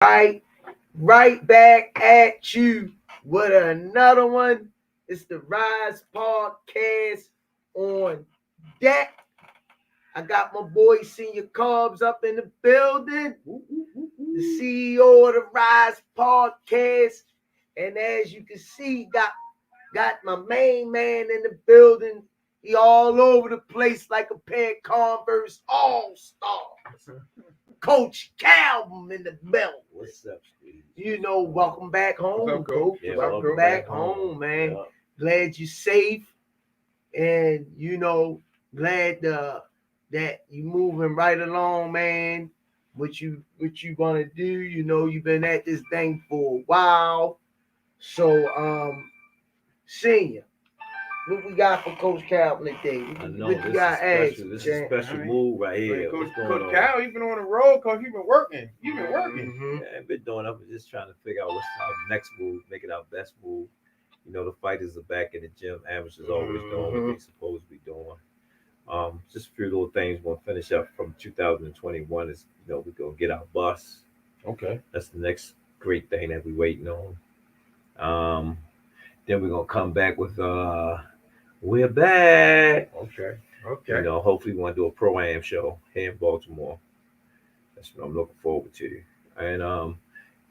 Right back at you with another one. It's the Rize podcast on deck. I got my boy Senior Cubs up in the building, the CEO of the Rize podcast. And as you can see, got my main man in the building. He all over the place like a pair of Converse All-Stars. Coach Calvin in the belt. What's up, Steve? Welcome back home, up, Coach. Yeah, welcome back home, man. Yeah. Glad you're safe, and glad that you moving right along, man. What you gonna do? You've been at this thing for a while. So, Senior, what we got for Coach Calvin today? What you got? This is a special move right here. Coach Cal, you've been on the road because you've been working. Mm-hmm. Yeah, I've been doing it. I'm just trying to figure out what's our next move, make it our best move. The fighters are back in the gym. Amateurs always doing what they're supposed to be doing. Just a few little things we're gonna finish up from 2021 is we're gonna get our bus. Okay. That's the next great thing that we're waiting on. Then we're gonna come back with we're back. Okay. Hopefully we want to do a pro-am show here in Baltimore. That's what I'm looking forward to. And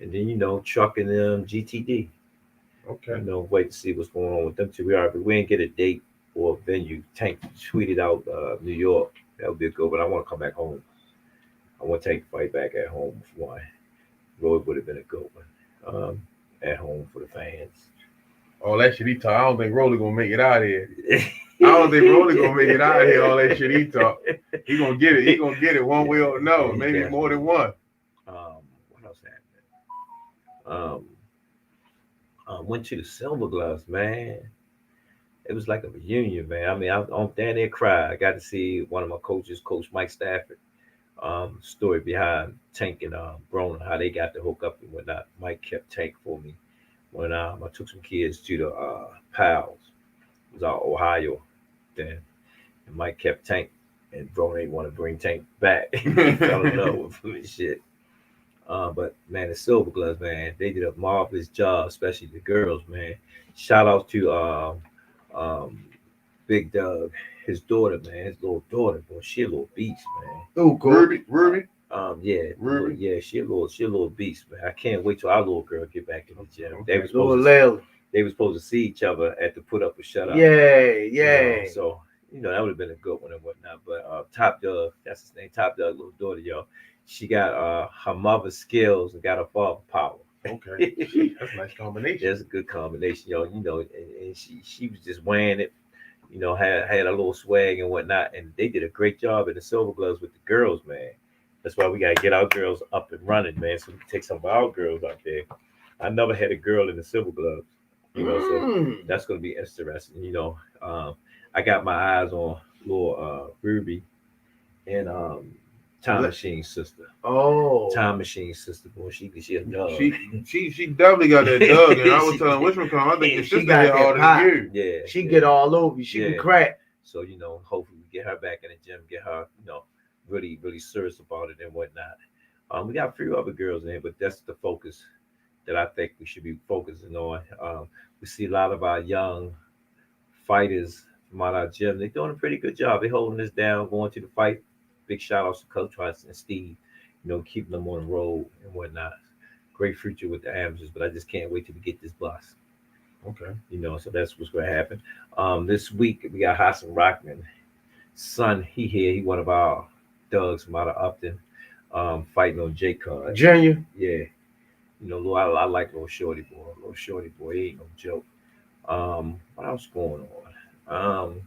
then Chuck and GTD. Okay. Wait to see what's going on with them two. We ain't get a date or a venue. Tank tweeted out New York. That would be good, but I want to come back home. I want to take the fight back at home for one. Roy would have been a good one. At home for the fans. All that shit he talk, I don't think Rolly gonna make it out here. I don't think Rolly gonna make it out here. All that shit he talk, he gonna get it. He gonna get it one way or no, maybe more than one. What else happened? Went to the Silver Gloves, man. It was like a reunion, man. I mean, I'm down there cry. I got to see one of my coaches, Coach Mike Stafford. Story behind Tank and Broner, how they got to hook up and whatnot. Mike kept Tank for me when I took some kids to the Pals. It was out Ohio then, and Mike kept Tank, and Broner didn't want to bring Tank back. He fell in love with him and shit. But man, the Silver Gloves, man, they did a marvelous job, especially the girls, man. Shout out to Big Doug, his daughter, man, his little daughter, boy, she a little beast, man. Oh, cool. Ruby. Yeah, Ruby. Yeah, she a little beast, man. I can't wait till our little girl get back in the gym. Okay. They were supposed to see each other at the put up or shut up. Yeah. So that would have been a good one and whatnot. But Top Dog, that's his name, Top Dog, little daughter, yo. She got her mother's skills and got her father's power. Okay, that's a nice combination. That's a good combination, yo. And she was just wearing it. Had a little swag and whatnot, and they did a great job in the Silver Gloves with the girls, man. That's why we gotta get our girls up and running, man. So we can take some of our girls out there. I never had a girl in the Silver Gloves, so that's gonna be interesting. I got my eyes on little Ruby and Time Machine's sister. Oh, Time Machine's sister, boy. She a dog. She definitely got that dog. And I was telling which one come. I think your sister got all the gear. Yeah, she get all over. She can crack. So hopefully we get her back in the gym, get her really really serious about it and whatnot. We got a few other girls in here, but that's the focus that I think we should be focusing on. We see a lot of our young fighters from out our gym. They're doing a pretty good job. They're holding us down, going to the fight. Big shout outs to Coach Rice and Steve, keeping them on the road and whatnot. Great future with the amateurs, but I just can't wait till we get this bus. Okay. So that's what's going to happen. This week we got Hassan Rockman. Son, he one of our thugs from out of Upton, fighting on J Card. Junior. Yeah. I like little shorty boy. Little shorty boy, he ain't no joke. What else going on?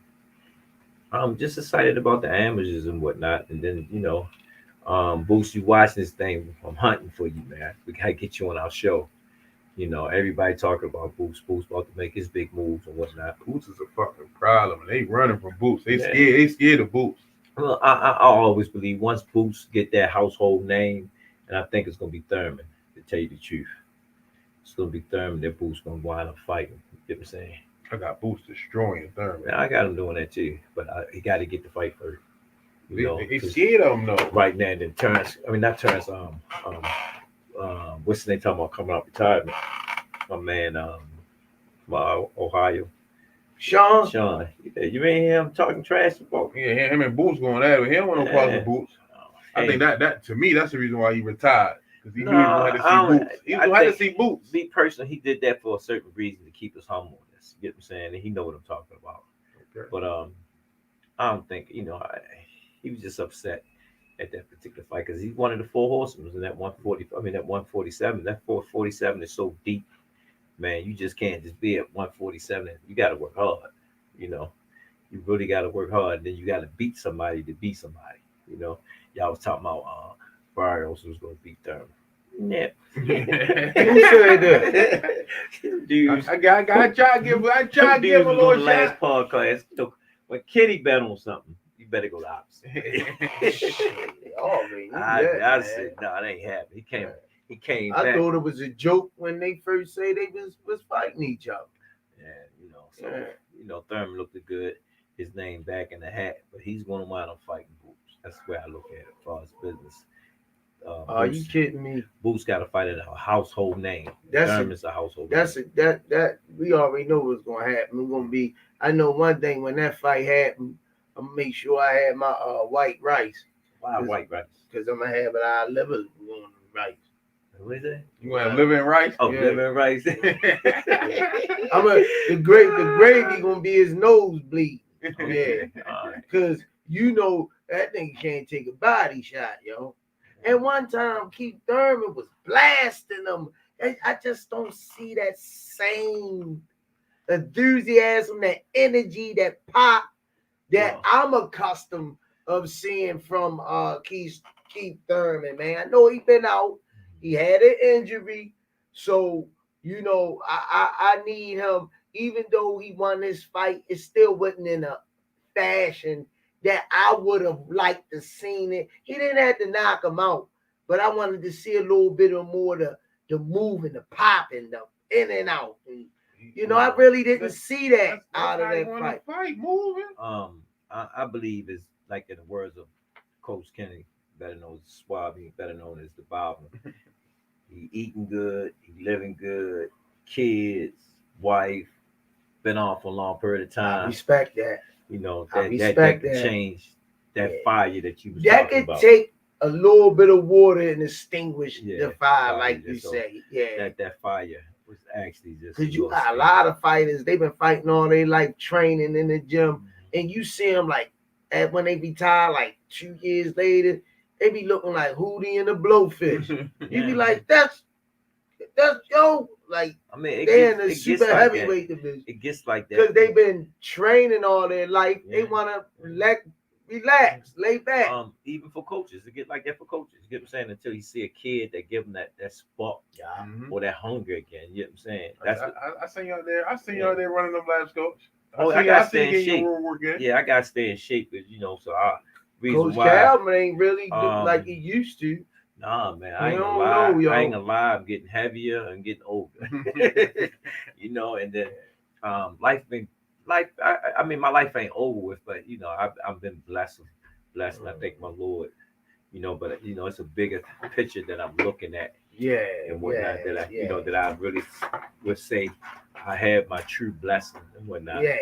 I'm just excited about the amateurs and whatnot. And then, Boost, you watching this thing. I'm hunting for you, man. We got to get you on our show. Everybody talking about Boost. Boost about to make his big moves and whatnot. Boost is a fucking problem. They running from Boost. They scared of Boost. Well, I always believe once Boost get that household name, and I think it's going to be Thurman, to tell you the truth. It's going to be Thurman that Boost going to wind up fighting. You know what I'm saying? I got Boost destroying Thurman. I got him doing that too, but he got to get the fight first. They scared of him though. Right now, then Terrence. I mean, not Terrence. what's the name talking about coming out retirement? My man, from Ohio, Sean, Sean. Yeah, you ain't hear him talking trash about? Yeah, him and Boots going at it. He don't want no problems with Boots. I think that to me, that's the reason why he retired. Because he knew he was gonna have to see Boots. He was gonna have to see Boots. Me personally, he did that for a certain reason to keep us humble. You get what I'm saying? And he know what I'm talking about. Okay. But I don't think he was just upset at that particular fight because he's one of the four horsemen in that 140. I mean that 147. That 447 is so deep, man. You just can't just be at 147. You got to work hard. You really got to work hard. And then you got to beat somebody to beat somebody. Y'all was talking about Barrios was going to beat Thurman. Yeah. who said that? Dude, I try to give him a little shot. Last podcast. So when Kenny bet on something, you better go the opposite. Oh man, I said no, it ain't happening. He came I back. thought it was a joke when they first say they was fighting each other. Yeah, Thurman looked good. His name back in the hat, but he's going to wind up fighting Boots. That's the way I look at it as far as business. Are you kidding me? Boots got to fight at a household name. Thurman's a household name. That we already know what's gonna happen. We're gonna be. I know one thing when that fight happened, I'm gonna make sure I have my white rice. Why white rice? Because I'm gonna have our liver on the rice. What is that? You want to live in rice? Oh, yeah. Liver and rice. The gravy gonna be his nosebleed. Yeah, because that nigga can't take a body shot, yo. And one time, Keith Thurman was blasting them. I just don't see that same enthusiasm, that energy, that pop that I'm accustomed of seeing from Keith Thurman, man. I know he's been out. He had an injury. So, I need him. Even though he won this fight, it still wasn't in a fashion that I would have liked to seen it. He didn't have to knock him out, but I wanted to see a little bit of more the move and the pop and the in and out. And, I really didn't see that out of that fight. Moving. I believe it's like in the words of Coach Kenny, better known as Swab, better known as the Bible. He eating good, he living good, kids, wife, been on for a long period of time. I respect that. That could change that fire that you was that talking about. That could take a little bit of water and extinguish the fire, like you say. Yeah. That fire was actually just because you got a lot of fighters. They've been fighting all their life, training in the gym, and you see them when they retire, 2 years later, they be looking like Hootie and the Blowfish. You be like, that's yo. They're in the super heavyweight division. It gets like that because they've been training all their life. Yeah. They want to relax, lay back. Even for coaches, it get like that for coaches. You get what I'm saying? Until you see a kid that give them that spark or that hunger again. You get what I'm saying? I seen you out there. I seen you out there running them laps, coach. I got to stay in shape. Yeah, I got to stay in shape because so Coach Calvin ain't really look like he used to. Nah, man, I ain't gonna lie. I ain't gonna lie. I'm getting heavier and getting older. And then life. I mean, my life ain't over with, but I've been blessed, and I thank my Lord. But it's a bigger picture that I'm looking at. Yeah, and whatnot that I really would say I had my true blessing and whatnot. Yeah.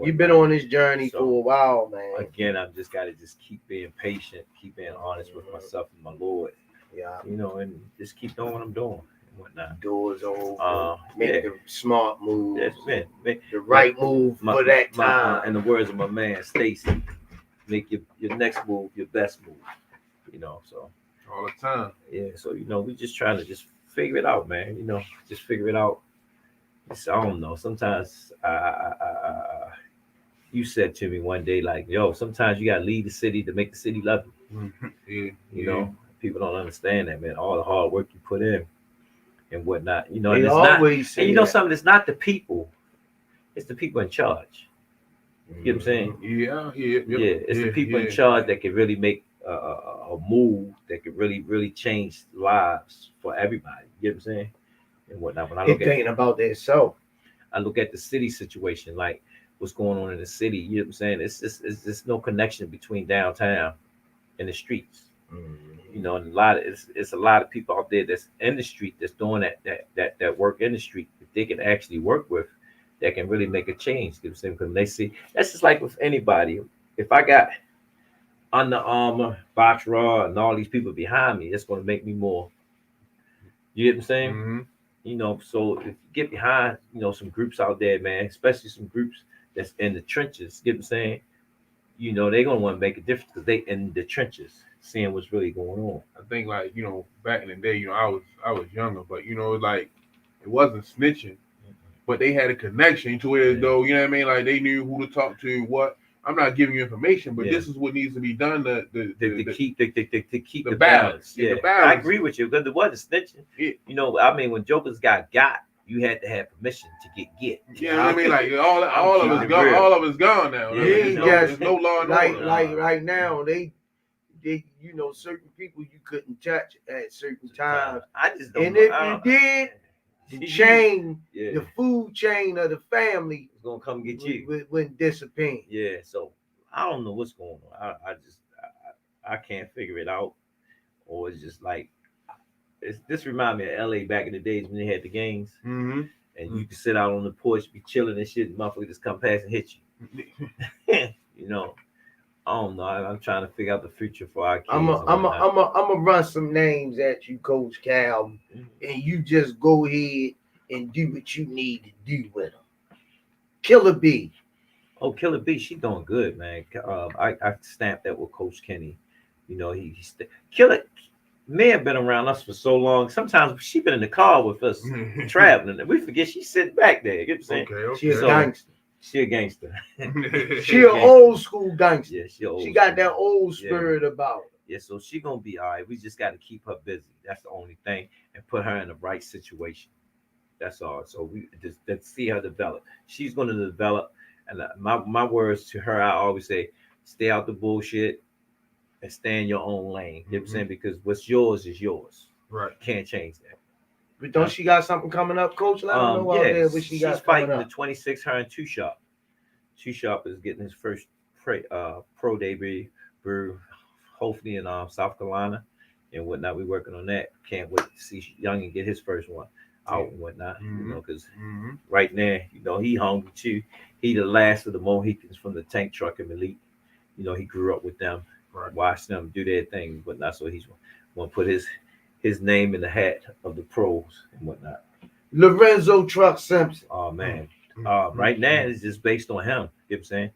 You've been on this journey for a while, man. Again, I've just got to keep being patient, keep being honest with myself and my Lord. Yeah. And just keep doing what I'm doing and whatnot. Doors open. Make the smart move. The right move for that time. In the words of my man Stacy, make your next move your best move. So all the time. Yeah. So we just trying to just figure it out, man. Just figure it out. I don't know. Sometimes you said to me one day, sometimes you gotta leave the city to make the city love you. People don't understand that, man. All the hard work you put in and whatnot. And it's not. Something. It's not the people. It's the people in charge. You get what I'm saying? Yeah. It's the people in charge that can really make a move that could really, really change lives for everybody. You get what I'm saying? And whatnot. When I look thinking about that, I look at the city situation, like what's going on in the city. You know what I'm saying? It's just no connection between downtown and the streets. You know, and it's a lot of people out there that's in the street that's doing that work in the street that they can actually work with, that can really make a change. You know what I'm saying? Because they see that's just like with anybody. If I got Under Armour, Box Raw, and all these people behind me, it's going to make me more. You get what I'm saying? Mm-hmm. You know, so if you get behind, you know, some groups out there, man, especially some groups that's in the trenches, you get what I'm saying? You know, they're gonna want to make a difference because they in the trenches, seeing what's really going on. I think like back in the day, I was younger, but like it wasn't snitching, but they had a connection to it as Yeah, though what I mean. Like they knew who to talk to. What I'm not giving you information, but yeah. this is what needs to be done. To keep The the balance, balance. yeah, Yeah, the I balance. agree with you because it wasn't snitching. Yeah, You know, I mean, when jokers got, you had to have permission to get. yeah. I mean, like I'm all of keeping it's it gone. real. All of it's gone now. I Yeah, You mean, you ain't know. there's just no law and like order. like Nah, right now. They certain people you couldn't touch at certain times. I just don't And know. if you did, the chain, Yeah, the food chain of the family it's gonna come get you. would disappear. Yeah, so I don't know what's going on. I can't figure it out, or it's just like this remind me of LA back in the days when they had the games, Mm-hmm. and you could sit out on the porch, be chilling and shit, and motherfuckers just come past and hit you. You know, I don't know. I'm trying to figure out the future for our kids I'm a, and I'm a, whatnot. I'm a run some names at you, Coach Cal, Mhm. and you just go ahead and do what you need to do with them. Killer B. Oh, Killer B, she doing good, man. I stamped that with Coach Kenny. You know, Killer may have been around us for so long. Sometimes she been in the car with us traveling, and we forget she's sitting back there. You know what I'm saying? Okay, She a So gangster. she a gangster. She an old school gangster. Yeah, she old She got school. that old Yeah. spirit about her. Yeah, so she gonna be all right. We just got to keep her busy. That's the only thing, and put her in the right situation. That's all. So we just let's see her develop. She's gonna develop. And my words to her, I always say, stay out the bullshit and stay in your own lane. You know what I'm saying? Because what's yours is yours. right. You can't change that. But don't she got something coming up, Coach? Let them know out Yeah, there what she she's got coming fighting the up. 26. Her and Two Sharp. Two Sharp is getting his first pro debut, hopefully in South Carolina and whatnot. We working on that. Can't wait to see Young and get his first one out and whatnot. You know, because Mm-hmm. right now, you know, he hungry too. He the last of the Mohicans from the tank truck and elite. You know, he grew up with them, Right. watched them do their thing and whatnot. So he's want to put his name in the hat of the pros and whatnot. Lorenzo Truck Simpson. Oh man, Mm-hmm. right now it's just based on him. You know what I'm saying?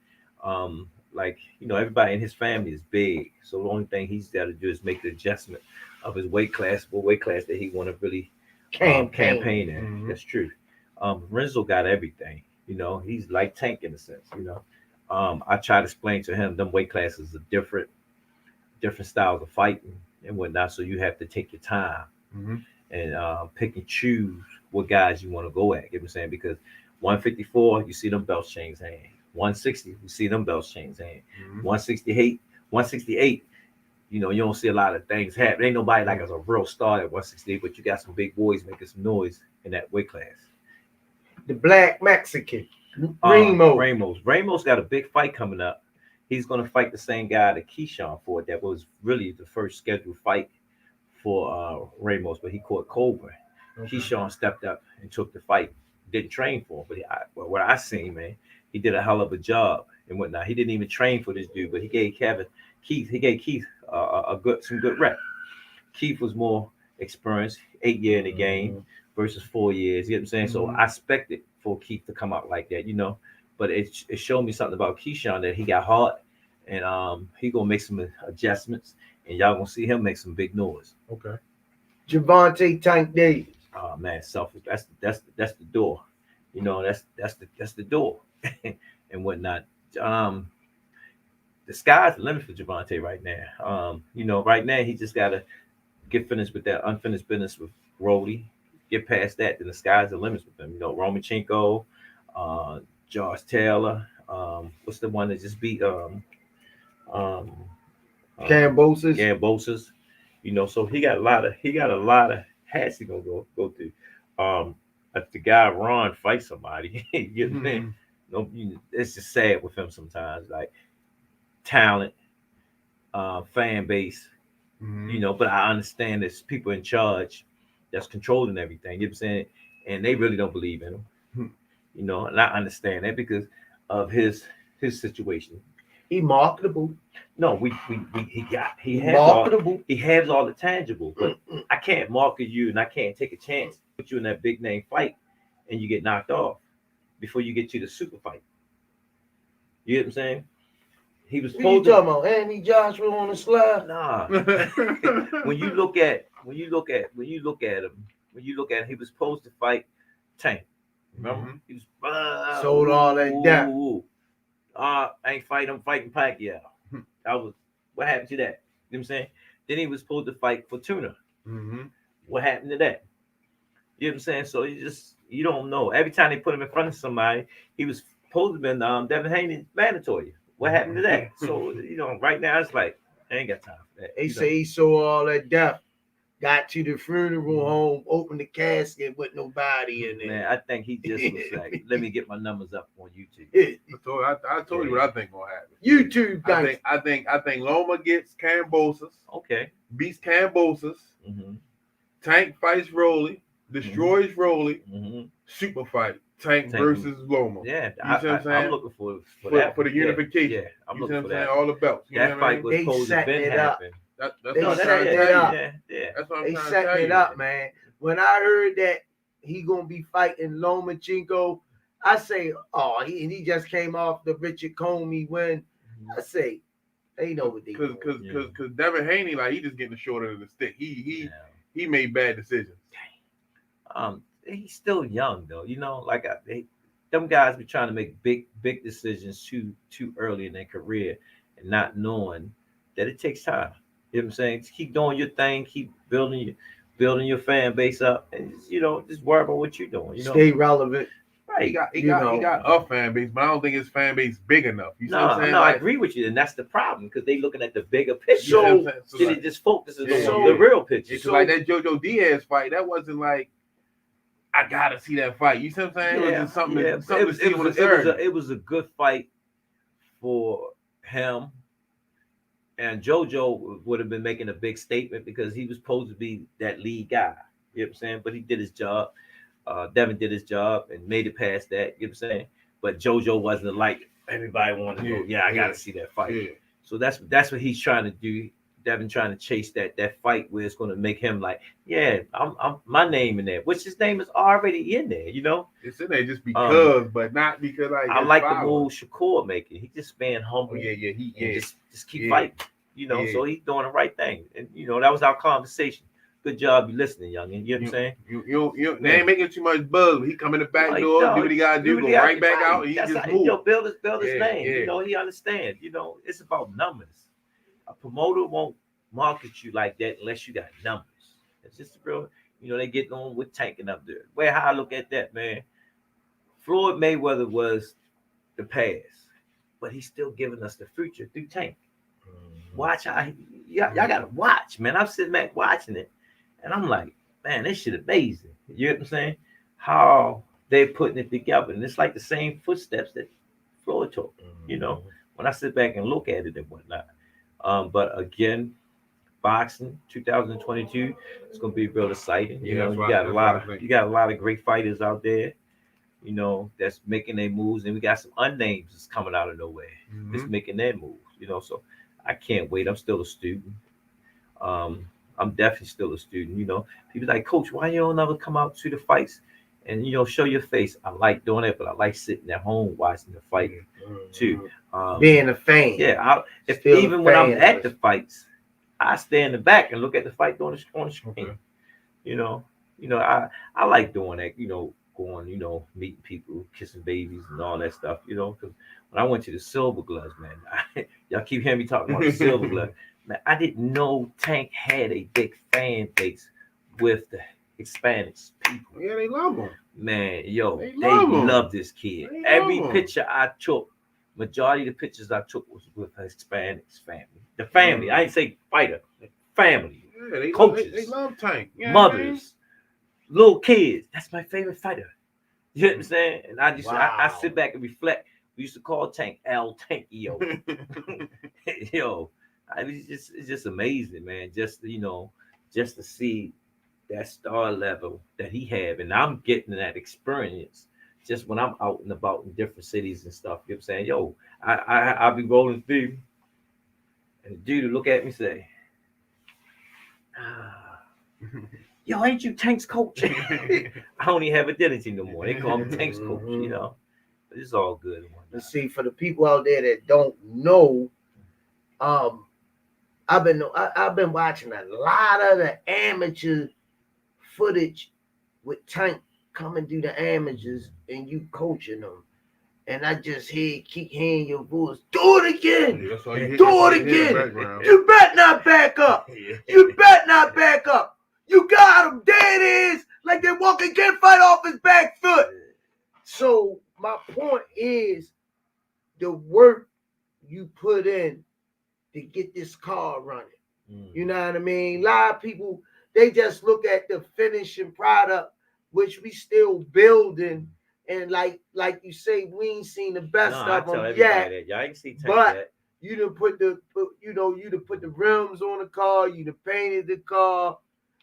Like you know, everybody in his family is big, so the only thing he's got to do is make the adjustment of his weight class, what weight class that he want to really campaign in. Mhm. That's true. Renzo got everything. You know, he's like Tank in a sense. You know, I try to explain to him them weight classes are different styles of fighting and whatnot. So you have to take your time Mm-hmm. and pick and choose what guys you want to go at. You know what I'm saying? Because 154, you see them belts chains hang. 160, you see them belts chains hang. Mm-hmm. 168, you know, you don't see a lot of things happen. Ain't nobody like as a real star at 168, but you got some big boys making some noise in that weight class. The Black Mexican. Remo. Ramos got a big fight coming up. He's going to fight the same guy that Keyshawn fought. That was really the first scheduled fight for Ramos, but he caught Cobra. Okay. Keyshawn stepped up and took the fight. Didn't train for him, but what I seen, man, he did a hell of a job and whatnot. He didn't even train for this dude, but he gave Keith some good rep. Keith was more experienced, 8 year in the game versus 4 years. You know what I'm saying? So I expected for Keith to come out like that, you know. But it showed me something about Keyshawn that he got hard, and he gonna make some adjustments, and y'all gonna see him make some big noise. Okay. Javante Tank Davis. Oh man, selfish. That's the door. You know, that's the door and whatnot. Um, the sky's the limit for Javante right now. You know, right now he just gotta get finished with that unfinished business with Rowley. Get past that, then the sky's the limit with them. You know, Romachenko, uh, Josh Taylor. What's the one that just beat um, Cambosis. Gambosis? You know, so he got a lot of hats he gonna go through. If the guy Ron fight somebody, you know, Mm-hmm. no, it's just sad with him sometimes. Like talent, fan base, Mhm. You know, but I understand there's people in charge that's controlling everything. You know what I'm saying? And they really don't believe in him. Hmm. You know, and I understand that because of his situation. He marketable. No, he Marketable. he has all the tangible, but I can't market you and I can't take a chance, put you in that big name fight and you get knocked off before you get to the super fight. You know what I'm saying? He was Who you supposed to talking about? Anthony Joshua on the slide? nah. When you look at him, he was supposed to fight Tank. Remember? Mhm. He was Sold all that death. I ain't fighting, I'm fighting Pacquiao. I was what happened to that? You know what I'm saying? Then he was supposed to fight Fortuna. Mhm. What happened to that? You know what I'm saying? So you don't know. Every time they put him in front of somebody, he was supposed to have been Devin Haney mandatory. What happened to that? So right now it's like I ain't got time for that. They say he sold all that death. Got to the funeral home, opened the casket with nobody in there. Man, I think he just was like, let me get my numbers up on YouTube. I told you what I think gonna happen. YouTube. I think Loma gets Cambosos, Okay. beats Cambosos. Mm-hmm. Tank fights Rolly, destroys Rolly. Mm-hmm. Super fight. Tank versus Loma. Yeah, You see what I'm saying? I'm looking for that for the unification. Yeah, I'm you see looking what for I'm saying? that. All the belts. You know That what I fight mean? was They supposed to setting been it up. happen. That's They what I'm setting trying to it tell up. you. Yeah. That's what I'm They trying to setting tell it you. up, man. When I heard that he gonna be fighting Lomachenko, I say, oh, he just came off the Richard Comey win. I say, they know what they doing. Cause Devin Haney, like, he just getting the short end of the stick. He made bad decisions. He's still young though. Like them guys be trying to make big decisions too early in their career and not knowing that it takes time. You know what I'm saying? Keep doing your thing, keep building your fan base up, and just worry about what you're doing. Stay relevant. Right. He got a fan base, but I don't think his fan base big enough. You see what I'm saying? I agree with you, and that's the problem because they looking at the bigger picture. So they just focuses on Yeah. the real picture. So like that JoJo Diaz fight, that wasn't like I gotta see that fight. You see what I'm saying? It was just something to see with it was a good fight for him. And JoJo would have been making a big statement because he was supposed to be that lead guy. You know what I'm saying? But he did his job. Devin did his job and made it past that. You know what I'm saying? But JoJo wasn't like everybody wanted to go. Yeah, I gotta see that fight. Yeah. So that's what he's trying to do. Devin trying to chase that fight where it's going to make him like, yeah, I'm my name in there, which his name is already in there. It's in there just because, but not because like I like the move Shakur making. He just being humble. Just keep fighting. So he's doing the right thing, and that was our conversation. Good job, you listening, youngin. You know what I'm saying? They ain't making too much buzz. But he come in the back door, do what he gotta do, go right back out, and he just move. Build his name. Yeah. He understands. It's about numbers. A promoter won't market you like that unless you got numbers. It's just real. They getting on with tanking up there. How I look at that, man. Floyd Mayweather was the past, but he's still giving us the future through Tank. Watch how y'all gotta watch, man. I'm sitting back watching it, and I'm like, man, this shit amazing. You know what I'm saying? How they're putting it together, and it's like the same footsteps that Floyd took. When I sit back and look at it and whatnot. But again, boxing 2022 it's gonna be real exciting. You got a lot of great fighters out there. That's making their moves, and we got some unnames that's coming out of nowhere. That's making their moves. So I can't wait. I'm still a student. I'm definitely still a student. People like, Coach, why you don't ever come out to the fights and show your face? I like doing it, but I like sitting at home watching the fight too. Being a fan. Yeah, even when I'm at the fights, I stay in the back and look at the fight on the screen. Okay. I like doing that. Going, meeting people, kissing babies, and all that stuff. Because when I went to the Silver Gloves, man, y'all keep hearing me talking about the Silver Gloves. Man, I didn't know Tank had a big fan base with the Hispanic people. Yeah, they love him. Man, they love this kid. Every picture I took, majority of the pictures I took was with Hispanics family. The family. I ain't say fighter. The family. Yeah, coaches. They love Tank. Mothers. Little kids. That's my favorite fighter. You know what I'm saying? And I sit back and reflect. We used to call Tank El Tankio. Yo, It's just amazing, man. Just just to see that star level that he have, and I'm getting that experience just when I'm out and about in different cities and stuff. You know what I'm saying? Yo, I'll be rolling through, and the dude will look at me and say, ah, "Yo, ain't you Tank's coach?" I don't even have identity no more. They call me Tank's coach. But it's all good. And see, for the people out there that don't know, I've been watching a lot of the amateur footage with Tank coming through the amateurs and you coaching them. And I just keep hearing your voice. Do it again. Do it again. You better not back up. You better not back up. You got him. There it is. Like they're walking, can't fight off his back foot. So my point is the work you put in to get this car running. You know what I mean? A lot of people, they just look at the finishing product, which we still building. And like you say, we ain't seen the best of them yet. Y'all ain't seen but yet. You done put the rims on the car. You done painted the car.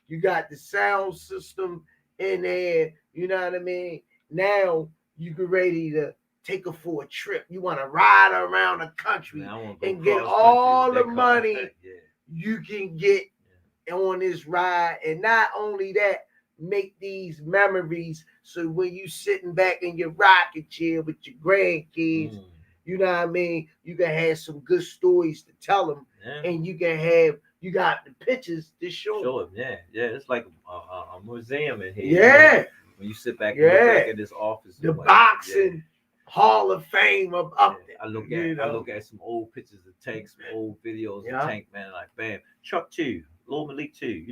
You got the sound system in there. You know what I mean? Now you get ready to take her for a trip. You want to ride around the country and get all the money you can get on this ride. And not only that, make these memories so when you sitting back in your rocking chair with your grandkids, you know what I mean, you can have some good stories to tell them, and you got the pictures to show them. It's like a museum in here. When you sit back and look back at this office, the boxing Hall of Fame up there. I look at some old pictures of Tank, some old videos of Tank, man, like bam, Chuck too, Lil Malik too,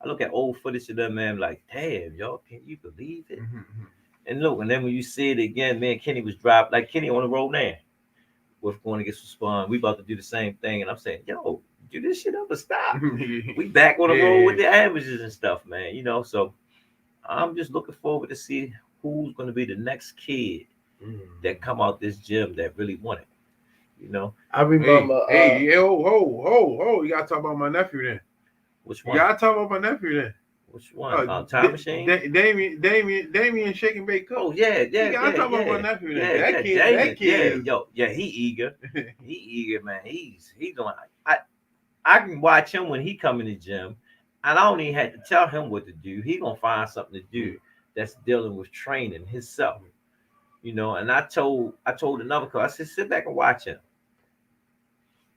I look at old footage of them, man, like, damn, y'all, can you believe it? And look, and then when you see it again, man, Kenny was dropped, like Kenny on the road now. We're going to get some spawn. We about to do the same thing. And I'm saying, yo, do this shit ever stop? We back on the road with the averages and stuff, man, So I'm just looking forward to see who's going to be the next kid that come out this gym that really want it. I remember. You got to talk about my nephew then. Which one? You gotta talk about my nephew then. Which one? Time Machine? Damien Shake and Bake Cook. Oh yeah. You gotta talk about my nephew then. That kid. He eager. He eager, man. He's going. I can watch him when he come in the gym, and I don't even have to tell him what to do. He gonna find something to do that's dealing with training himself. And I told another coach, I said, sit back and watch him.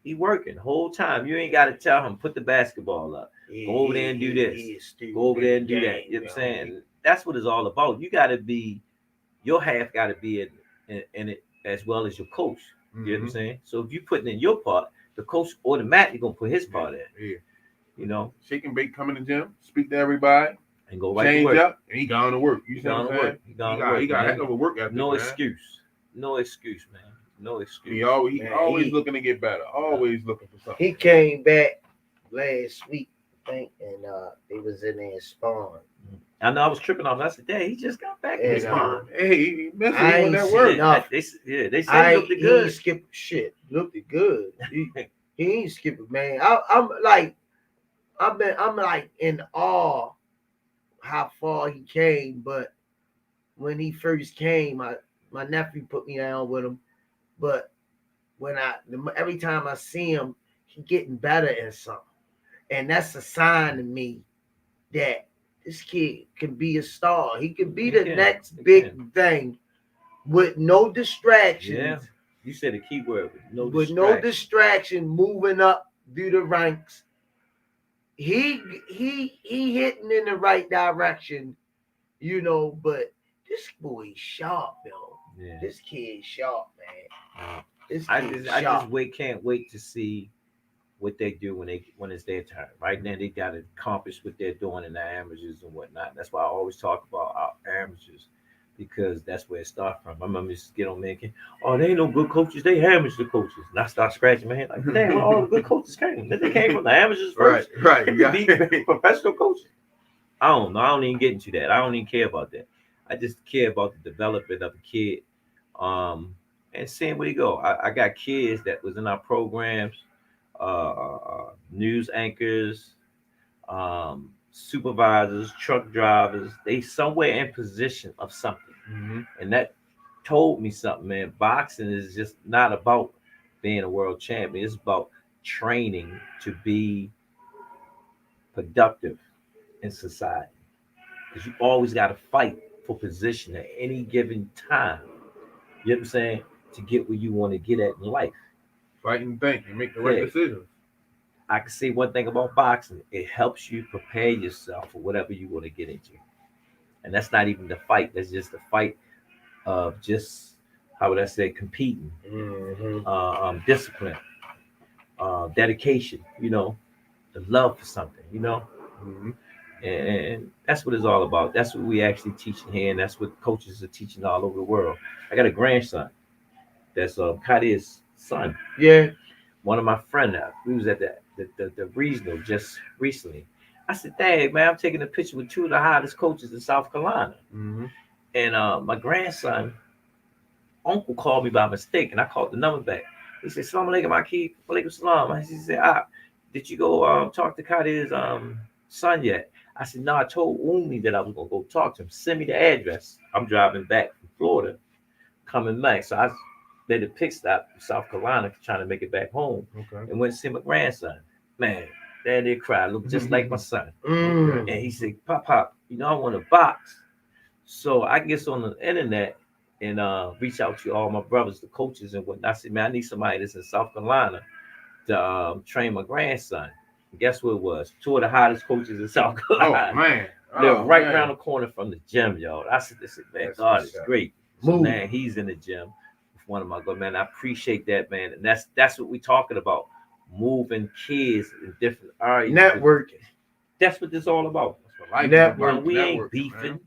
He working the whole time. You ain't got to tell him, put the basketball up. Go over there and do this. Go over there and do that. You know what I'm saying? That's what it's all about. You got to be, your half got to be in it as well as your coach. You know what I'm saying? So if you putting in your part, the coach automatically going to put his part in. Shake and Bake, come in the gym, speak to everybody. And go right change to work. Up, and he gone to work. You know what I'm saying? He got a heck of a work ethic. No excuse, man. No excuse. He always looking to get better. Always looking for something. He came back last week, I think, and they was in there sparring. I know I was tripping off. I said, "Dang, he just got back in sparring." Hey, he messing with that work. They said he looked good. He ain't skipping shit. Looked good. He ain't skipping, man. I'm like in awe how far he came. But when he first came, my nephew put me down with him. But every time I see him, he getting better in something. And that's a sign to me that this kid can be a star. He can be the next big thing with no distractions. Yeah. You said a key word. With no distraction, moving up through the ranks. He hitting in the right direction, but this boy's sharp, though. Yeah. This kid's sharp, man. I just can't wait to see what they do when it's their turn. Right now, they got to accomplish what they're doing in the amateurs and whatnot. That's why I always talk about our amateurs, because that's where it starts from. I remember just get on making, they ain't no good coaches. They amateur coaches. And I start scratching my head like, damn, all the good coaches came. They came from the amateurs first. Right. You got be professional coaches. I don't know. I don't even get into that. I don't even care about that. I just care about the development of the kid, and seeing where he go. I got kids that was in our programs. news anchors, supervisors, truck drivers. They somewhere in position of something, and that told me something, man. Boxing is just not about being a world champion. It's about training to be productive in society. Because you always got to fight for position at any given time. You know what I'm saying? To get where you want to get at in life. Fight and think and make the right Yeah. decisions. I can say one thing about boxing: it helps you prepare yourself for whatever you want to get into, and that's not even the fight. That's just the fight of just how would I say competing, discipline, dedication. The love for something. And that's what it's all about. That's what we actually teaching here, and that's what coaches are teaching all over the world. I got a grandson. That's Kadia's son. Yeah. One of my friends. We was at the regional just recently. I said, "Dad, man, I'm taking a picture with two of the hottest coaches in South Carolina." And my grandson, uncle called me by mistake, and I called the number back. He said, "Salam alaikum, Akib. Walaikum salam." He said, "Did you go talk to Kadia's son yet?" I said, "No, I told Umi that I was gonna go talk to him. Send me the address. I'm driving back from Florida, coming back." So I made a pit stop in South Carolina, trying to make it back home, and went to see my grandson. Man, there they cried, looked just like my son. And he said, "Pop, I want to box." So I get on the internet and reach out to all my brothers, the coaches and whatnot. I said, "Man, I need somebody that's in South Carolina to train my grandson." And guess what it was? Two of the hottest coaches in South Carolina. Oh man, They're right around the corner from the gym, y'all. I said, "Man, That's God what's is up. great." So man, he's in the gym with one of my good man. I appreciate that, man. And that's what we're talking about. Moving kids in different areas. Networking. That's what this all about. Network. We ain't Networking, beefing. man.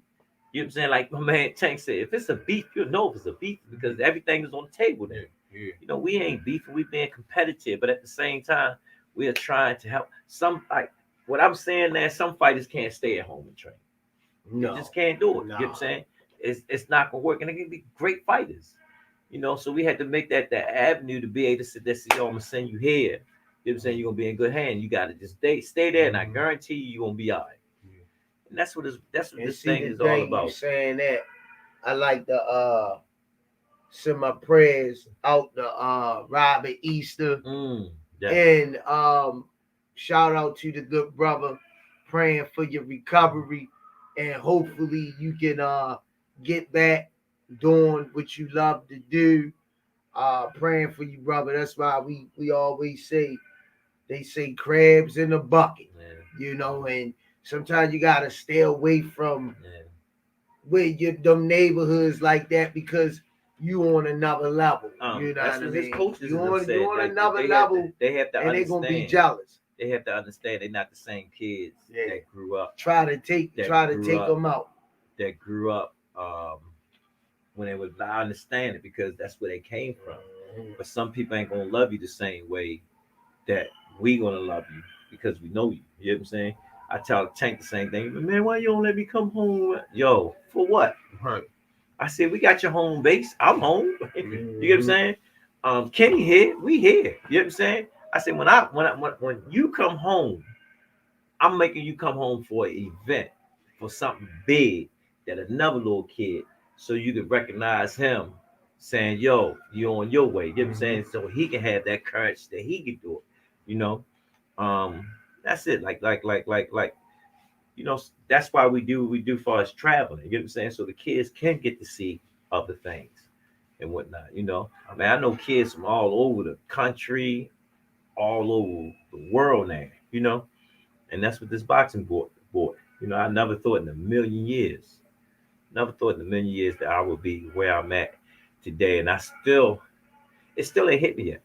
You know what I'm saying? Like my man Tank said, if it's a beef, you'll know if it's a beef because everything is on the table there. Yeah. We ain't beefing, we being competitive, but at the same time, we are trying to help some like what I'm saying now, some fighters can't stay at home and train. No. You just can't do it. No. You know what I'm saying? It's not gonna work. And they can be great fighters. So we had to make that avenue to be able to sit there and say, "Yo, I'm gonna send you here." You know what I'm saying? You're gonna be in good hands. You gotta just stay there, and I guarantee you're gonna be all right. And that's what this thing is all about. You saying that I like to send my prayers out to Robert Easter. Yeah. And shout out to the good brother, praying for your recovery, and hopefully you can get back doing what you love to do. Praying for you, brother. That's why we always say, they say crabs in a bucket, and sometimes you gotta stay away from where them neighborhoods like that because you on another level. You know what I mean? You on another level, they have to and they're gonna be jealous. They have to understand they're not the same kids that grew up. Try to take them out. That grew up when they was. I understand it because that's where they came from. But some people ain't gonna love you the same way that we gonna love you because we know you. You know what I'm saying? I tell Tank the same thing. Man, why you don't let me come home? Yo, for what? Right. I said, we got your home base. I'm home. You get what I'm saying? Kenny here, we here. You know what I'm saying? I said, when you come home, I'm making you come home for an event, for something big that another little kid, so you can recognize him saying, "Yo, you on your way." You know what I'm saying? So he can have that courage that he can do it. That's it. Like, that's why we do what we do for us traveling. You know what I'm saying? So the kids can get to see other things and whatnot. I mean, I know kids from all over the country, all over the world now. And that's what this boxing brought. I never thought in a million years, that I would be where I'm at today. And it still ain't hit me yet.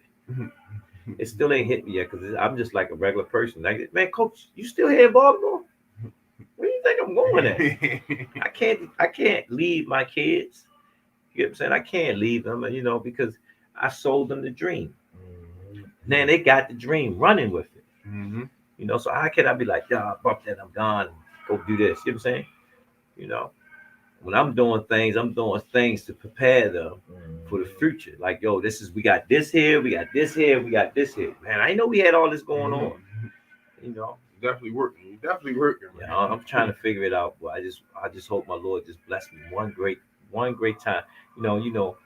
It still ain't hit me yet because I'm just like a regular person. Like, man, coach, you still here in Baltimore? Where do you think I'm going at? I can't leave my kids. You know what I'm saying? I can't leave them, because I sold them the dream. Now they got the dream running with it. So how can I be like, "Yeah, I bumped that, I'm gone, and go do this." You know what I'm saying? When I'm doing things to prepare them for the future. Like, yo, we got this here, we got this here, we got this here. Man, I know we had all this going on. You know, Definitely working. You definitely working, man. yeah, I'm trying to figure it out, but I just hope my Lord just bless me one great time. You know,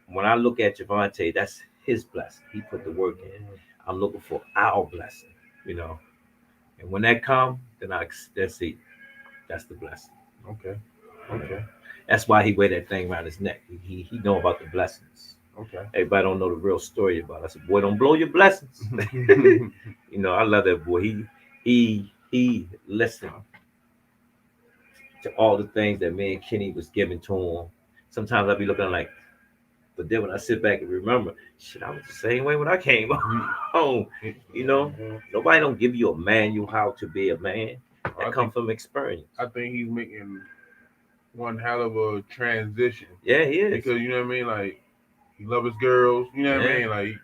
when I look at Javante, that's his blessing. He put the work in. I'm looking for our blessing, you know. And when that come, then that's it. That's the blessing. Okay. You know? Okay. That's why he wear that thing around his neck. He know about the blessings. Okay. Everybody don't know the real story about it. I said, boy, don't blow your blessings. You know, I love that boy. He listened to all the things that me and Kenny was giving to him. Sometimes I be looking like, but then when I sit back and remember, shit, I was the same way when I came home. You know, nobody don't give you a manual how to be a man. That come from experience. I think he's making one hell of a transition. Yeah, he is. Because you know what I mean, like he loves his girls. You know what I Yeah. mean, like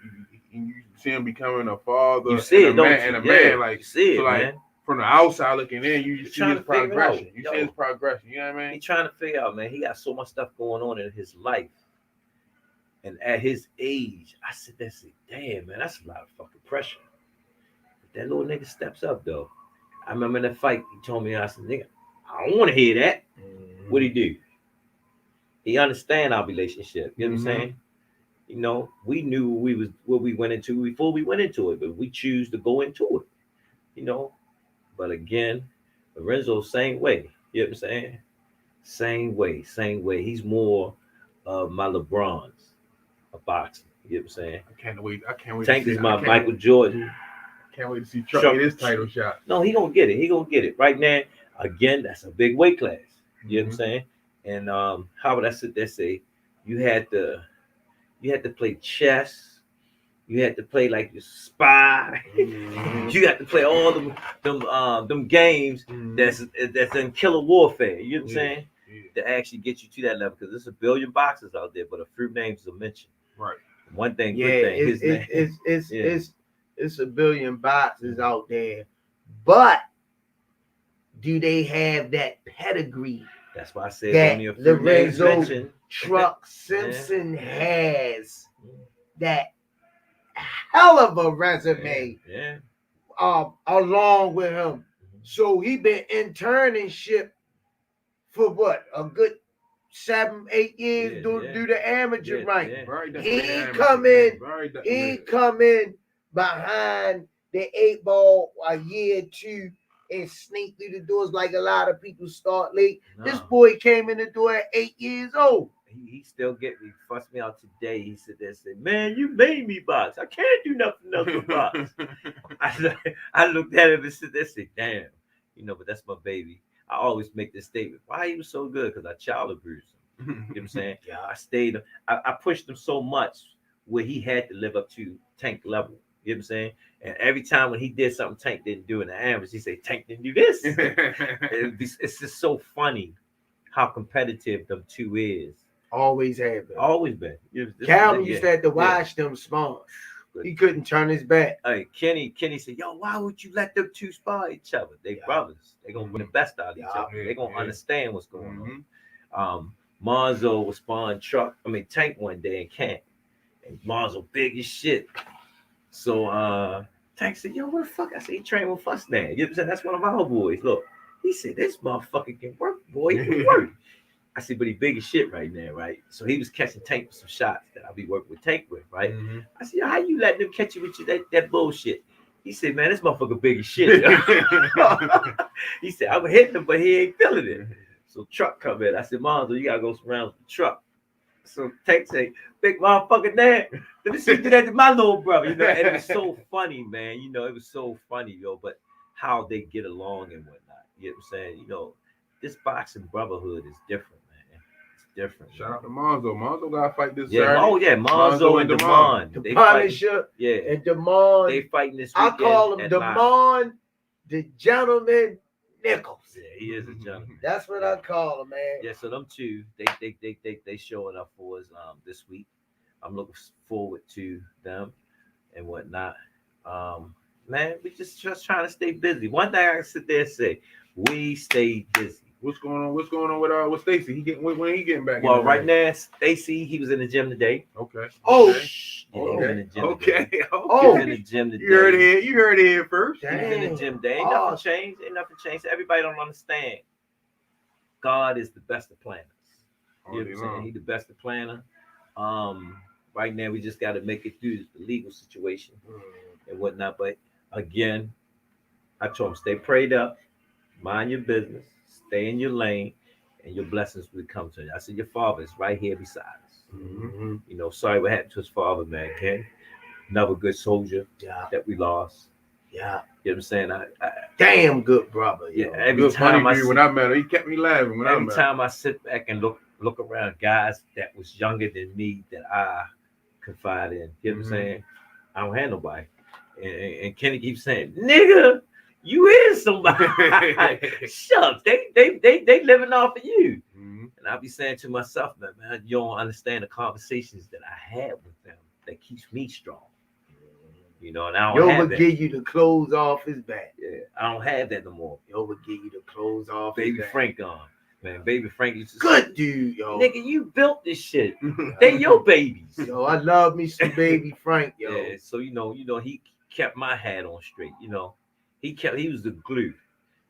you see him becoming a father. You see it, and a man, don't you? and a Yeah, man. Like you see it, so, like man. from the outside looking in, you see trying his to figure it progression. out. You Yo. see his progression. You know what I He mean? trying to figure out, man. He got so much stuff going on in his life, and at his age, I sit there and say, damn, man, that's a lot of fucking pressure. But that little nigga steps up though. I remember in that fight, he told me, I said, nigga, I don't want to hear that. What he do? He understand our relationship. You know what I'm saying? You know, we knew what we went into before we went into it, but we choose to go into it. You know, but again, Lorenzo, same way. You know what I'm saying? Same way, same way. He's more of my LeBrons, a boxer. You know what I'm saying? I can't wait. I can't wait. Tank to see, is my Michael Jordan. Can't wait to see Chuck get his title shot. No, he gonna get it. He gonna get it. Right now, again, that's a big weight class. You know what I'm saying? And how would I sit there say you had to play chess, you had to play like your spy, you got to play all them games that's in killer warfare. You know what I'm saying? To actually get you to that level, because there's a billion boxers out there, but a few names are mentioned. Right. One thing, Yeah, good thing, his name. It's a billion boxes out there, but do they have that pedigree? That's why I said that only a few names Lorenzo mentioned. Truck Simpson has that hell of a resume. Yeah. Along with him. So he been internship for what, a good 7-8 years do the amateur rank. He come in behind the 8 ball a year or two and sneak through the doors like a lot of people start late. No. This boy came in the door at 8 years old. He still get me, fussed me out today. He said there, said, man, you made me box. I can't do nothing else but box. I looked at him and said, damn, you know, but that's my baby. I always make this statement. Why he was so good? Because I child abused him. You know what I'm saying? Yeah, I pushed him so much where he had to live up to Tank level. You know what I'm saying? And every time when he did something Tank didn't do in the average, he said, Tank didn't do this. It's just so funny how competitive them two is. Always have been. Always been. Calvin used to have to watch them spawn. He couldn't turn his back. Hey, Kenny said, yo, why would you let them two spar each other? They brothers. They gonna win the best out of each other. They gonna understand what's going on. Monzo was sparring Tank one day in camp. And Monzo big as shit. So Tank said, yo, what the fuck? I said, he trained with us now. You know what I'm saying? That's one of our boys. Look, he said, this motherfucker can work, boy. He can work. I said, but he big as shit right now, right? So he was catching Tank with some shots that I'll be working with Tank with, right? I said, how you let them catch you with that bullshit? He said, man, this motherfucker big as shit. He said, I'm hitting him, but he ain't feeling it. So Truck come in. I said, Monzo, you gotta go some rounds with the Truck. So Tank say, big motherfucker there. Let me see you do that to my little brother. You know, and it was so funny, man. You know, it was so funny, yo. But how they get along and whatnot. You know what I'm saying? You know, this boxing brotherhood is different. Different. Shout out to Monzo. Monzo got to fight this Saturday. Oh yeah, Monzo and Damon. The Punisher and Damon. They fighting this weekend. I call him Damon, the gentleman Nichols. Yeah, he is a gentleman. That's what I call him, man. Yeah, so them two, they showing up for us this week. I'm looking forward to them and whatnot. Man, we just trying to stay busy. One thing I can sit there and say, we stay busy. What's going on? What's going on with Stacy? He getting when he getting back? Well, in the right ring? now, Stacy, he was in the gym today. Okay. Oh, Okay. Yeah, he was in the gym Okay. today. Oh. He was in the gym today. You heard it here. You heard it here first. He was in the Damn. gym today. Ain't nothing changed. Ain't nothing changed. Everybody don't understand. God is the best of planners. You know what I'm saying? He's the best of planner. Right now we just got to make it through the legal situation and whatnot. But again, I told him stay prayed up, mind your business, stay in your lane, and your blessings will come to you. I said your father is right here beside us. Mm-hmm. You know, sorry what happened to his father, man. Ken, another good soldier that we lost. Yeah. You know what I'm saying? I Damn good brother. yeah. Yo. Every Good time funny I dude. see, When I met him, he kept me laughing. When I every met him. time I sit back and look around guys that was younger than me that I confide in, you know what I'm saying? I don't have nobody. And Kenny keeps saying, nigga, you is somebody. Shucks, they living off of you. And I'll be saying to myself, man, you don't understand the conversations that I had with them that keeps me strong. You know, and I don't Yo have would that. give you the clothes off his back. Yeah, I don't have that no more. Yo would give you the clothes off Baby his back. Frank gone. Man, Baby Frank used to Good say, dude, yo. nigga, you built this shit. They your babies. Yo, I love me some Baby Frank, yo. Yeah, so you know, he kept my hat on straight. You know, he was the glue.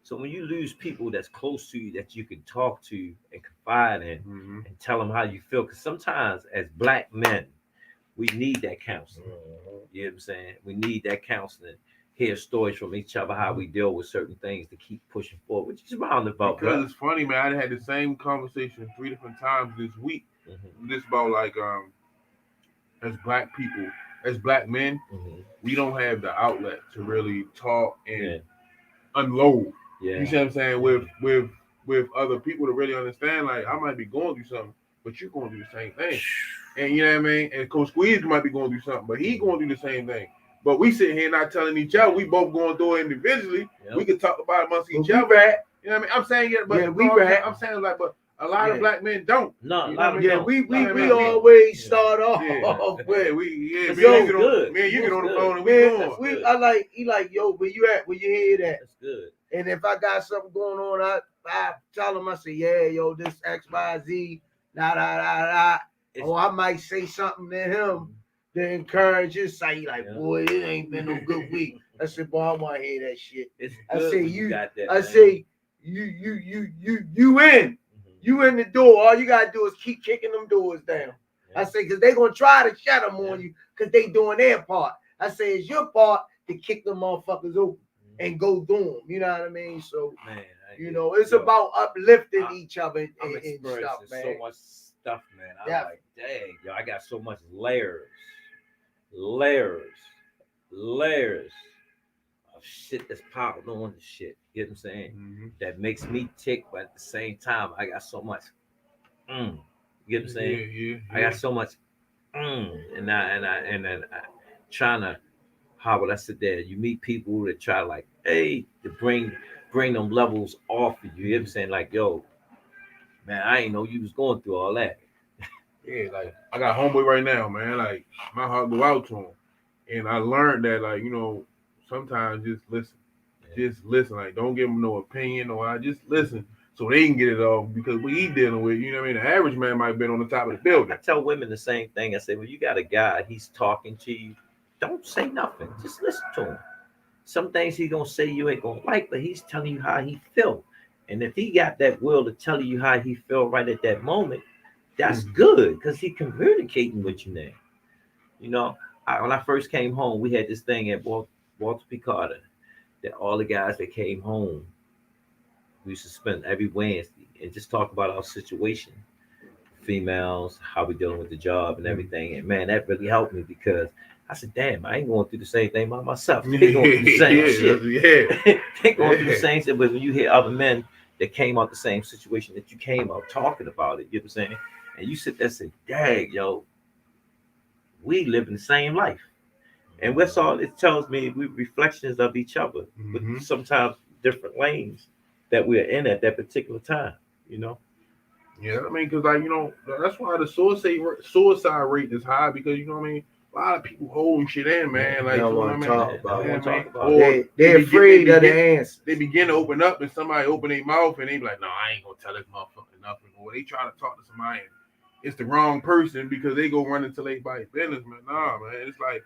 So when you lose people that's close to you that you can talk to and confide in and tell them how you feel, because sometimes as black men, we need that counseling. You know what I'm saying? We need that counseling. Hear stories from each other, how we deal with certain things to keep pushing forward, which is roundabout. Because it's funny, man. I had the same conversation 3 different times this week. This about like as black people, as black men, we don't have the outlet to really talk and unload. Yeah. You see what I'm saying? With other people to really understand, like I might be going through something, but you're going through the same thing. And you know what I mean? And Coach Squeeze might be going through something, but he going through the same thing. But we sitting here not telling each other. We both going through it individually. Yep. We could talk about it amongst each other. You know what I mean? I'm saying it, but I'm saying like, but a lot of black men don't. No, you know we always start off with me and you get on the phone and we going. He like, yo, where you at? Where you hear that? That's good. And if I got something going on, I tell him, I say, yeah, yo, this XYZ, or I might say something to him to encourage his side. Like, boy, it ain't been no good week. I said, boy, I want to hear that shit. I say, you in. You in the door. All you gotta do is keep kicking them doors down. I say, because they gonna try to shut them on you because they doing their part. I say, it's your part to kick them motherfuckers open and go through them. You know what I mean? So, you know, it's about uplifting each other and stuff, man. So much stuff, man. I'm like, dang, yo, I got so much layers of shit that's piled on the shit. You know what I'm saying? That makes me tick, but at the same time, I got so much. You know what I'm saying? Yeah. I got so much. And I trying to. How would I sit there? You meet people that try like, hey, to bring them levels off of you. You know what I'm saying? Like, yo, man, I ain't know you was going through all that. Yeah, like I got a homeboy right now, man. Like my heart go out to him, and I learned that, like, you know, sometimes just listen. Like, don't give them no opinion, or I just listen so they can get it off, because what he dealing with, you know what I mean. The average man might have been on the top of the building. I tell women the same thing. I say, well, you got a guy, he's talking to you. Don't say nothing. Just listen to him. Some things he gonna say you ain't gonna like, but he's telling you how he feel. And if he got that will to tell you how he feel right at that moment, that's good, because he communicating with you now. You know, when I first came home, we had this thing at Walter P. Carter that all the guys that came home, we used to spend every Wednesday and just talk about our situation, females, how we dealing with the job and everything. And man, that really helped me, because I said, damn, I ain't going through the same thing by myself. They going through the same shit. They going through the same shit. But when you hear other men that came out the same situation that you came out talking about it, you know what I'm saying? And you sit there and say, dang, yo, we live in the same life. And that's all it tells me. We reflections of each other, with sometimes different lanes that we're in at that particular time, you know? Yeah, I mean, because, like, you know, that's why the suicide rate is high, because, you know what I mean, a lot of people holding shit in, man. Like, They don't you know what I want to mean? talk about They it. don't Yeah, talk man. about Or it. They're afraid of the begin, answer. they begin to open up, and somebody open their mouth, and they be like, "No, I ain't gonna tell this motherfucker nothing." Or they try to talk to somebody, and it's the wrong person because they go run into everybody's business, man. Nah, man. It's like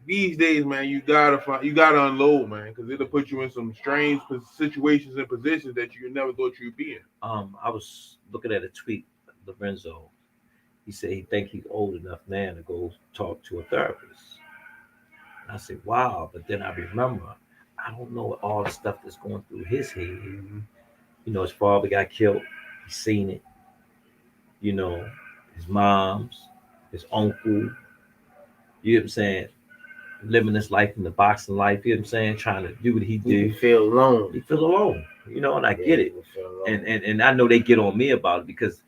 these days, man, you gotta unload, man, because it'll put you in some strange situations and positions that you never thought you'd be in. I was looking at a tweet, Lorenzo. He said he think he's old enough now to go talk to a therapist. And I said, wow. But then I remember, I don't know all the stuff that's going through his head. Mm-hmm. You know, his father got killed. He's seen it. You know, his mom's, his uncle. You know what I'm saying? Living his life in the boxing life. You know what I'm saying? Trying to do what he You do. feel alone. He feels alone. You know, and I Yeah, get it. you feel alone. And I know they get on me about it because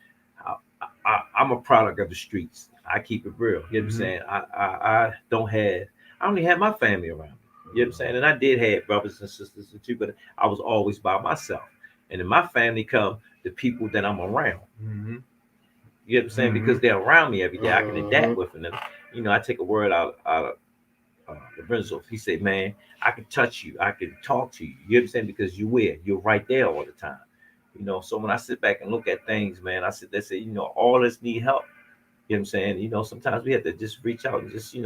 I'm a product of the streets. I keep it real. You know what I'm saying? I don't have. I only had my family around me. You know what I'm saying? And I did have brothers and sisters too, but I was always by myself. And in my family come the people that I'm around. Mm-hmm. You know what I'm saying? Because they're around me every day. I can adapt with them. You know, I take a word out of Lorenzo. He said, "Man, I can touch you. I can talk to you." You know what I'm saying? Because you're right there all the time. You know, so when I sit back and look at things, man, I sit there and say, you know, all of us need help. You know what I'm saying? You know, sometimes we have to just reach out and just,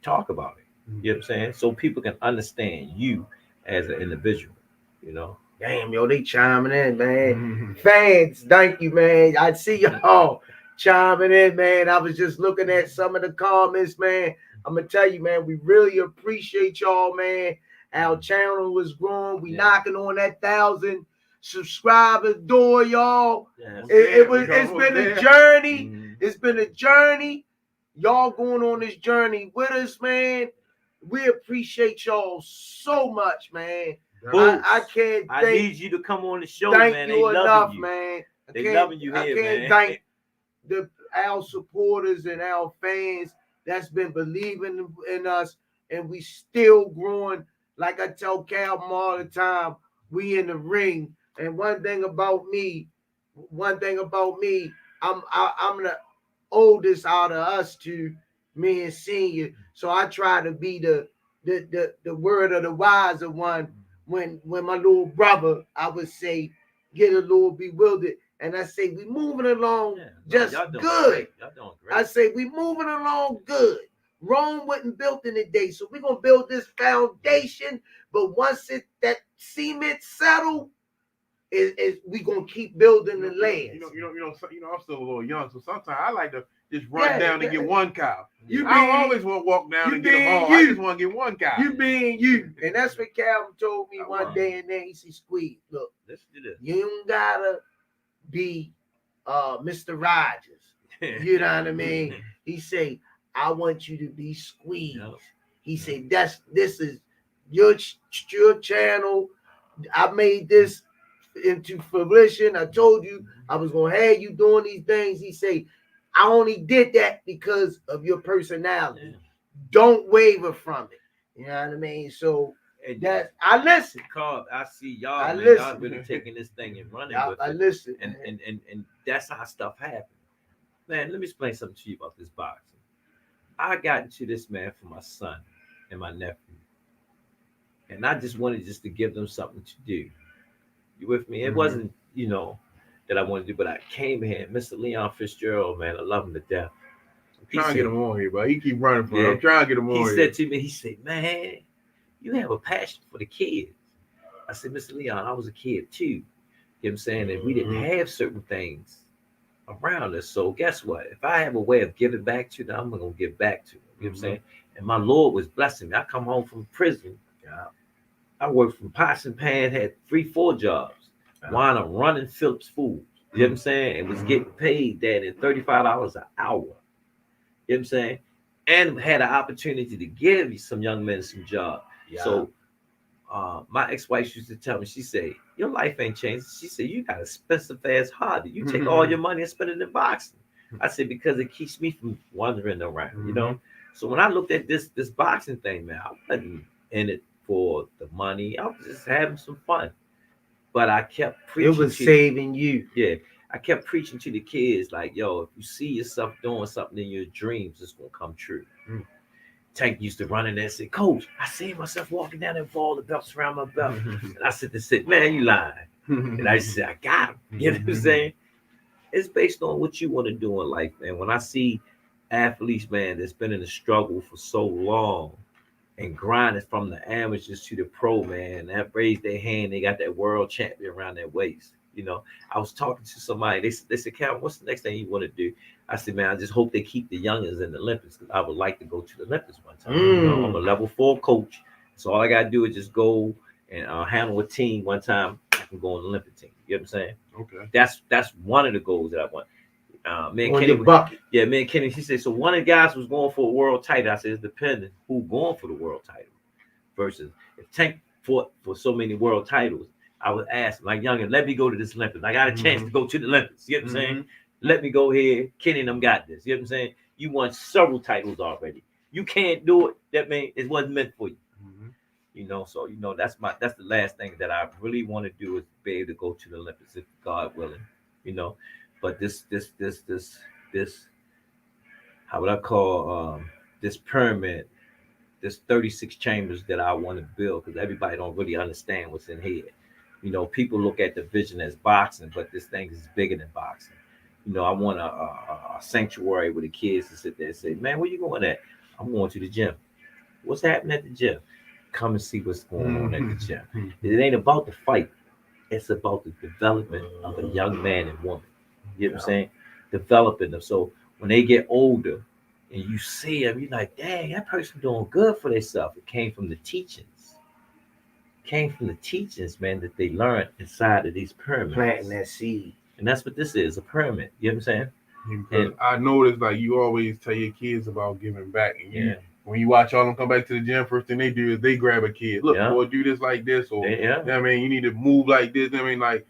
talk about it. You know what I'm saying? So people can understand you as an individual, you know. Damn, yo, they chiming in, man. Mm-hmm. Fans, thank you, man. I see y'all chiming in, man. I was just looking at some of the comments, man. I'm gonna tell you, man, we really appreciate y'all, man. Our channel was growing. We knocking on that 1,000 subscriber door, y'all. Yes. It's been a journey. Mhm. It's been a journey. Y'all going on this journey with us, man. We appreciate y'all so much, man. I can't I thank, need you to come on the show, thank man. you They enough, loving you. man. They loving you I here, can't man. thank our supporters and our fans that's been believing in us, and we still growing. Like I tell Calvin all the time, we in the ring. And one thing about me, I'm the oldest out of us two, me and Senior. So I try to be the word of the wiser one. When my little brother, I would say, get a little bewildered, and I say we moving along just y'all doing good. Great. Y'all doing great. I say we moving along good. Rome wasn't built in a day, so we're gonna build this foundation. But once that cement settle, is we gonna keep building the land. I'm still a little young, so sometimes I like to just run down and get one cow. I don't always want to walk down and get them all. I just want to get one cow. You being you, and that's what Calvin told me one day. And then he said, "Squeeze, look, you don't gotta be Mr. Rogers. You know what I mean?" He say, "I want you to be Squeeze." Yep. He said, "This is your channel. I made this into fruition. I told you I was gonna have you doing these things." He say, "I only did that because of your personality. Yeah. Don't waver from it." You know what I mean? So that I listen. Carl, I see y'all, man. Listen. Y'all really taking this thing and running with I it. Listen. And that's how stuff happens. Man, let me explain something to you about this boxing. I got into this, man, for my son and my nephew. And I just wanted to give them something to do. You with me? It wasn't, that I wanted to do, but I came here. Mr. Leon Fitzgerald, man, I love him to death. I'm trying to get him on here, but he keep running for it. I'm trying to get him on here. He said to me, man, you have a passion for the kids. I said, Mr. Leon, I was a kid too. You know what I'm saying? And we didn't have certain things around us. So guess what? If I have a way of giving back to them, I'm going to give back to them. You know what I'm saying? And my Lord was blessing me. I come home from prison. I worked from pots and pans, had 3-4 jobs. Wound up running Phillips Foods. You know what I'm saying? And was getting paid that at $35 an hour. You know what I'm saying? And had an opportunity to give some young men some job. Yeah. So my ex-wife used to tell me, she said, your life ain't changed. She said, you got expensive ass hobby. You take all your money and spend it in boxing. I said, because it keeps me from wandering around, you know? So when I looked at this boxing thing, man, I wasn't in it for the money. I was just having some fun. But I kept preaching. It was saving you. Yeah. I kept preaching to the kids like, yo, if you see yourself doing something in your dreams, it's gonna come true. Mm. Tank used to run in there and say, Coach, I see myself walking down there with all the belts around my belt. And I said to say, man, you lying. And I said, I got him. You know what I'm saying? It's based on what you want to do in life, man. When I see athletes, man, that's been in the struggle for so long and grinding from the amateurs to the pro, man, that raised their hand, they got that world champion around their waist. You know, I was talking to somebody, they said, Calvin, what's the next thing you want to do? I said, man, I just hope they keep the youngins in the Olympics because I would like to go to the Olympics one time. You know, I'm a level 4 coach. So all I got to do is just go and handle a team one time. I can go on the Olympic team. You know what I'm saying? Okay. That's one of the goals that I want. Me and On Kenny, your bucket. yeah, me and Kenny, she said, so one of the guys was going for a world title. I said, it's depending who going for the world title versus if Tank fought for so many world titles, I would ask like youngin, let me go to this Olympics. I got a chance to go to the Olympics. You know what I'm saying? Let me go here. Kenny and them got this. You know what I'm saying? You won several titles already. You can't do it. That means it wasn't meant for you. You know, so you know that's the last thing that I really want to do is be able to go to the Olympics if God willing. You know, but this how would I call this pyramid, this 36 chambers that I want to build because everybody don't really understand what's in here. You know, people look at the vision as boxing, but this thing is bigger than boxing. You know, I want a sanctuary where the kids to sit there and say, man, where you going at? I'm going to the gym. What's happening at the gym? Come and see what's going on at the gym. It ain't about the fight. It's about the development of a young man and woman. You know what I'm saying? Developing them. So when they get older and you see them, you're like, dang, that person doing good for themselves. It came from the teachings. It came from the teachings, man, that they learned inside of these pyramids. Planting that seed. And that's what this is, a pyramid. You know what I'm saying? Because I noticed like you always tell your kids about giving back. And Yeah. When you watch all them come back to the gym, first thing they do is they grab a kid. Look, Yeah. boy, do this like this, or Yeah. you know what I mean, you need to move like this. I mean, like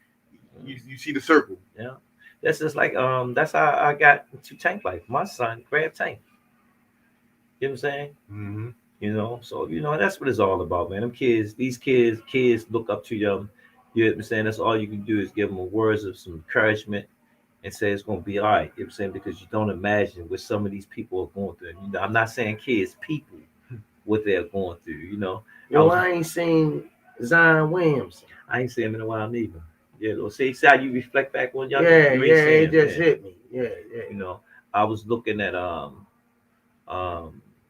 you see the circle. Yeah. That's just like that's how I got into tank life. My son grabbed tank. You know what I'm saying? Mm-hmm. You know, so you know that's what it's all about, man. Them kids, these kids look up to them. You know what I'm saying? That's all you can do is give them words of some encouragement and say it's gonna be all right. You know what I'm saying? Because you don't imagine what some of these people are going through. You know, I'm not saying kids, people, what they're going through. You know, Yo, I ain't seen Zion Williamson. I ain't seen him in a while neither. Yeah, well, see how you reflect back on young. Yeah, you yeah, ain't seen it him, just man. hit me. Yeah. You know, I was looking at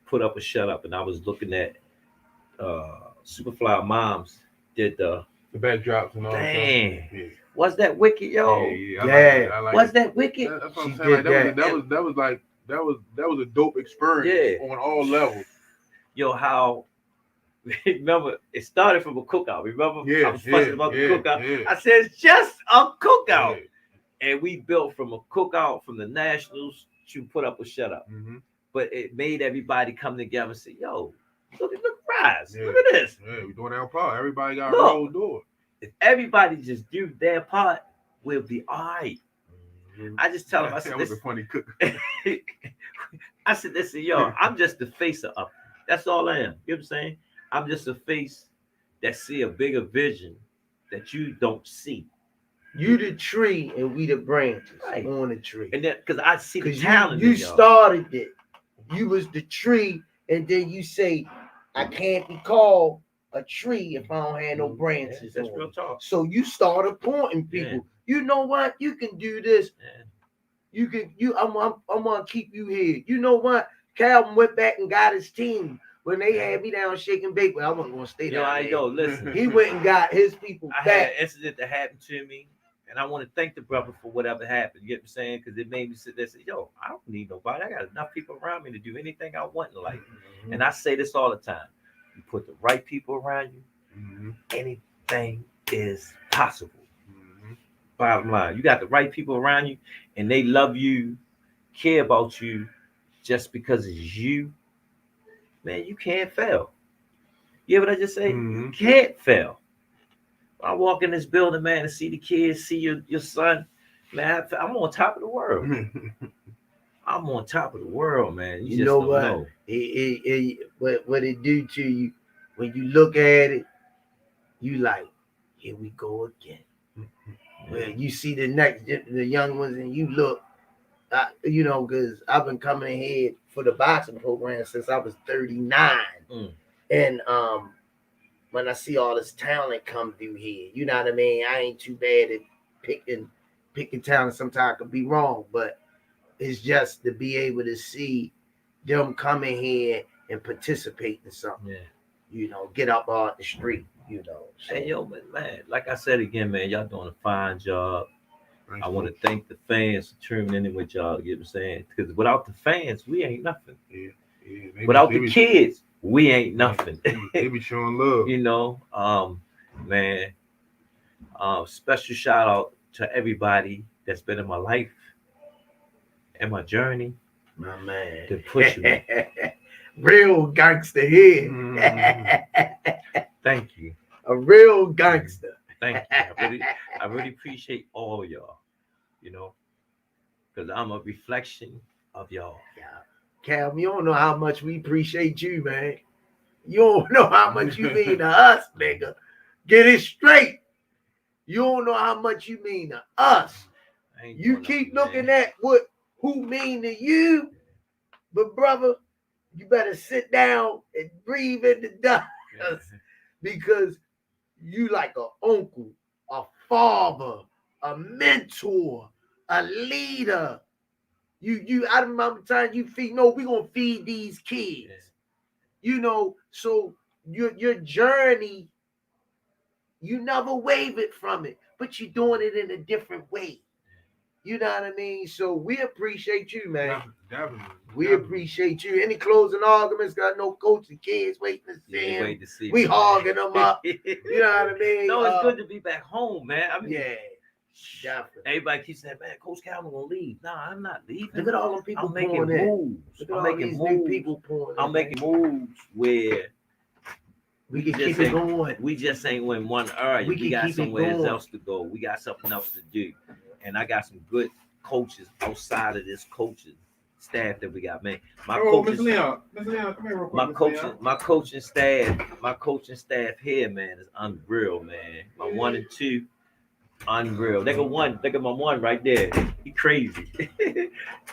put up or shut up, and I was looking at Superfly Moms did the backdrops and all that. dang. Yeah. Was that wicked, yo? Yeah. I like was it. that wicked? That's what I'm She saying. Like did that was a dope experience on all levels. Yo, how remember it started from a cookout. Remember? I was fussing about the cookout. Yeah. I said it's just a cookout. Yeah. And we built from a cookout from the Nationals to put up or shut up. Mm-hmm. But it made everybody come together and say, yo, look Rize. Yeah. Look at this. Yeah, we're doing our part. Everybody got a role to do it. If everybody just do their part, we'll be all right. Mm-hmm. I just tell them, I said, that was a funny cook. I said, listen, yo, I'm just the face of up. That's all I am. You know what I'm saying? I'm just a face that see a bigger vision that you don't see. You the tree and we the branches Right. on the tree. And then because I see the Because talent you in y'all. started it. You was the tree, and then you say, I can't be called a tree if I don't have no branches. That's on real it. talk. So you started pointing people. Yeah. You know what? You can do this. Yeah. I'm gonna keep you here. You know what? Calvin went back and got his team when they had me down shaking bake. Well, I wasn't gonna stay down there. Yo, listen. He went and got his people I back. had an incident that happened to me, and I want to thank the brother for whatever happened. You get what I'm saying? Because it made me sit there and say, yo, I don't need nobody. I got enough people around me to do anything I want in life. Mm-hmm. And I say this all the time. You put the right people around you, anything is possible. Bottom line, you got the right people around you, and they love you, care about you, just because it's you. Man, you can't fail. You hear what I just say? You can't fail. When I walk in this building, man, and see the kids, see your son, man, I'm on top of the world. I'm on top of the world, man. You just know don't what? know. What it do to you when you look at it, you like, here we go again. Where you see the young ones, and you look, because I've been coming in here for the boxing program since I was 39, and when I see all this talent come through here, you know what I mean. I ain't too bad at picking talent. Sometimes I could be wrong, but it's just to be able to see them come in here and participate in something. Yeah. Get up off the street. So. Hey, yo, man, like I said again, man, y'all doing a fine job. I want to thank the fans for tuning in with y'all. You know what I'm saying? Because without the fans, we ain't nothing. Yeah. Without the kids, we ain't nothing. They be showing love. Man. Special shout out to everybody that's been in my life and my journey. My man. To push me. Real gangster here. Thank you. A real gangster. Thank you. I really appreciate all y'all, because I'm a reflection of y'all. Yeah. Cam, you don't know how much we appreciate you, man. You don't know how much you mean to us, nigga. Get it straight. You don't know how much you mean to us. You keep looking at who mean to you, but brother, you better sit down and breathe in the dust because you like an uncle, a father, a mentor, a leader. I remember time you feed. No, we gonna feed these kids. So your journey, you never wavered from it, but you're doing it in a different way. You know what I mean? So we appreciate you, man. Definitely. We appreciate you. Any closing arguments? Got no coaching kids waiting to see him. Wait to see we hogging them up. You know what I mean? No, it's good to be back home, man. I mean, yeah. Definitely. Everybody keeps saying, man, Coach Calvin gonna leave. No, I'm not leaving. Look at all them people I'm making moves. I'm making moves. I'm making moves where we can keep it going. We just ain't in one area. We got somewhere else to go. We got something else to do. And I got some good coaches outside of this coaching staff that we got, man. Miss Leon, come here real quick. My coaching staff here, man, is unreal, man. My 1 and 2, unreal. Look at my 1 right there. He crazy.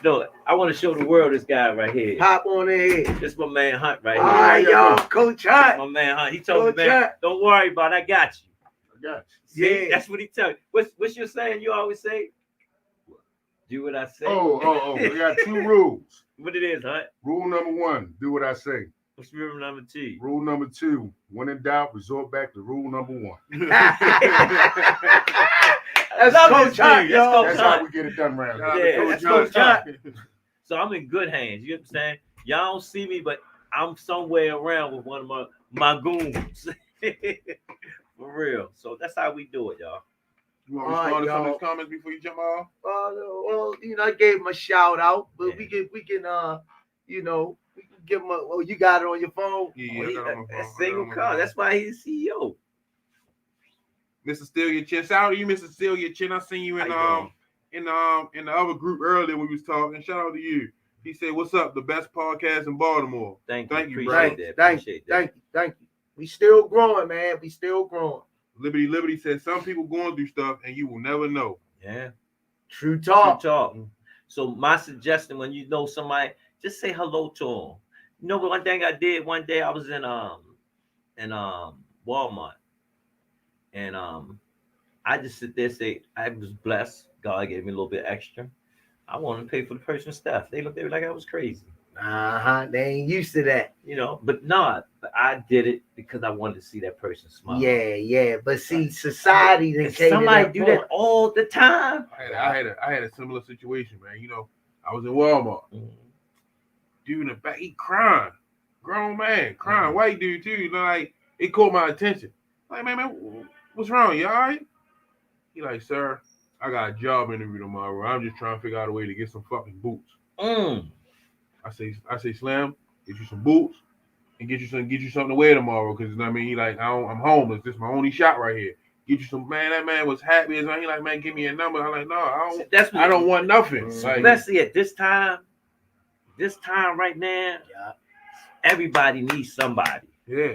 No, I want to show the world this guy right here. Pop on in. This my man Hunt right here. All right, y'all, Coach Hunt. My man Hunt. He told me, man, don't worry about it. I got you. See, that's what he tell you. What's your saying? You always say, do what I say. Oh, we got 2 rules. What it is, Hunt? Rule number 1, do what I say. What's rule number 2? Rule number 2, when in doubt, resort back to rule number 1. That's Coach Hunt, y'all. That's how we get it done around here. Yeah, that's Coach Hunt. So I'm in good hands. You understand? Y'all don't see me, but I'm somewhere around with one of my goons. For real. So that's how we do it, y'all. You want to respond to some of these comments before you jump off? Well, I gave him a shout out, but we can we can give him a. Oh, you got it on your phone? Yeah, I got it on my phone. A single call. That's why he's the CEO. Mr. Steal Your Chin. Shout out to you, Mr. Steal Your Chin. I seen you in the other group earlier when we was talking. Shout out to you. He said, "What's up? The best podcast in Baltimore." Thank you, bro. Thank you. We still growing, man. We still growing. Liberty said some people going through stuff and you will never know. Yeah. True talk. So my suggestion, when you know somebody, just say hello to them. You know, one thing I did one day, I was in Walmart, and I just sit there and say I was blessed. God gave me a little bit extra. I wanted to pay for the person's stuff. They looked at me like I was crazy. They ain't used to that. But I did it because I wanted to see that person smile. Yeah. But see, society didn't somebody do that all the time. I had a similar situation, man. I was in Walmart. Mm-hmm. Dude in the back, he crying. Grown man, crying. Mm-hmm. White dude too. Like, it caught my attention. Like, man, what's wrong? You all right? He like, sir, I got a job interview tomorrow. I'm just trying to figure out a way to get some fucking boots. I say, Slim, get you some boots and get you something to wear tomorrow. Cause he like, I'm homeless. This is my only shot right here. Get you some, man. That man was happy as he like, man, give me a number. I'm like, no, I don't want nothing. Especially at this time right now, everybody needs somebody. Yeah.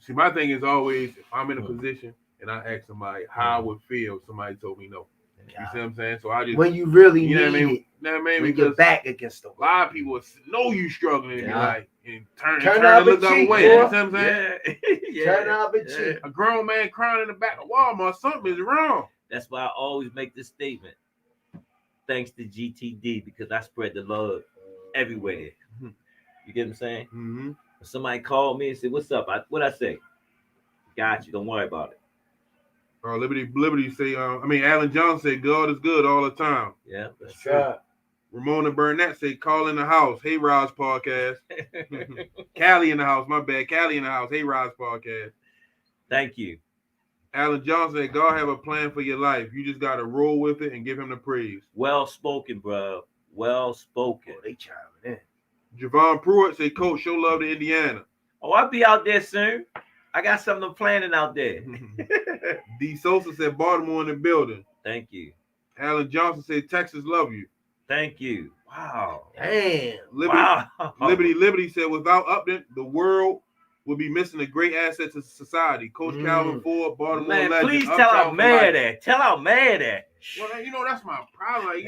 See, my thing is always, if I'm in a position and I asked somebody how I would feel, somebody told me no. You see what I'm saying? So I just when you really you know what I need mean? it, You know what I mean? when you're Because back against the a wall. lot of people know you struggling and be Yeah. like and turn Turn and up look a the other cheek, way. boy. You know what I'm saying? Yeah. Turn up a cheek. A grown man crying in the back of Walmart, something is wrong. That's why I always make this statement. Thanks to GTD, because I spread the love everywhere. You get what I'm saying? Mm-hmm. When somebody called me and said, "What's up?" What I say? Got you. Don't worry about it. Liberty say, Alan Johnson said, God is good all the time. Yeah, that's That's true. right. Ramona Burnett say, call in the house. Hey, Rize podcast. Callie in the house. My bad. Callie in the house. Hey, Rize podcast. Thank you. Alan Johnson said, God have a plan for your life. You just got to roll with it and give him the praise. Well spoken, bro. Well spoken. Oh, they chiming in. Javon Pruitt say, Coach, show love to Indiana. Oh, I'll be out there soon. I got something planning out there. D. Sosa said, Baltimore in the building. Thank you. Alan Johnson said, Texas love you. Thank you. Wow. Damn. Liberty said, without Upton, the world would be missing a great asset to society. Coach Calvin Ford, Baltimore Man, legend. please tell our mayor that. Tell our mayor that. Well, that's my problem. Like,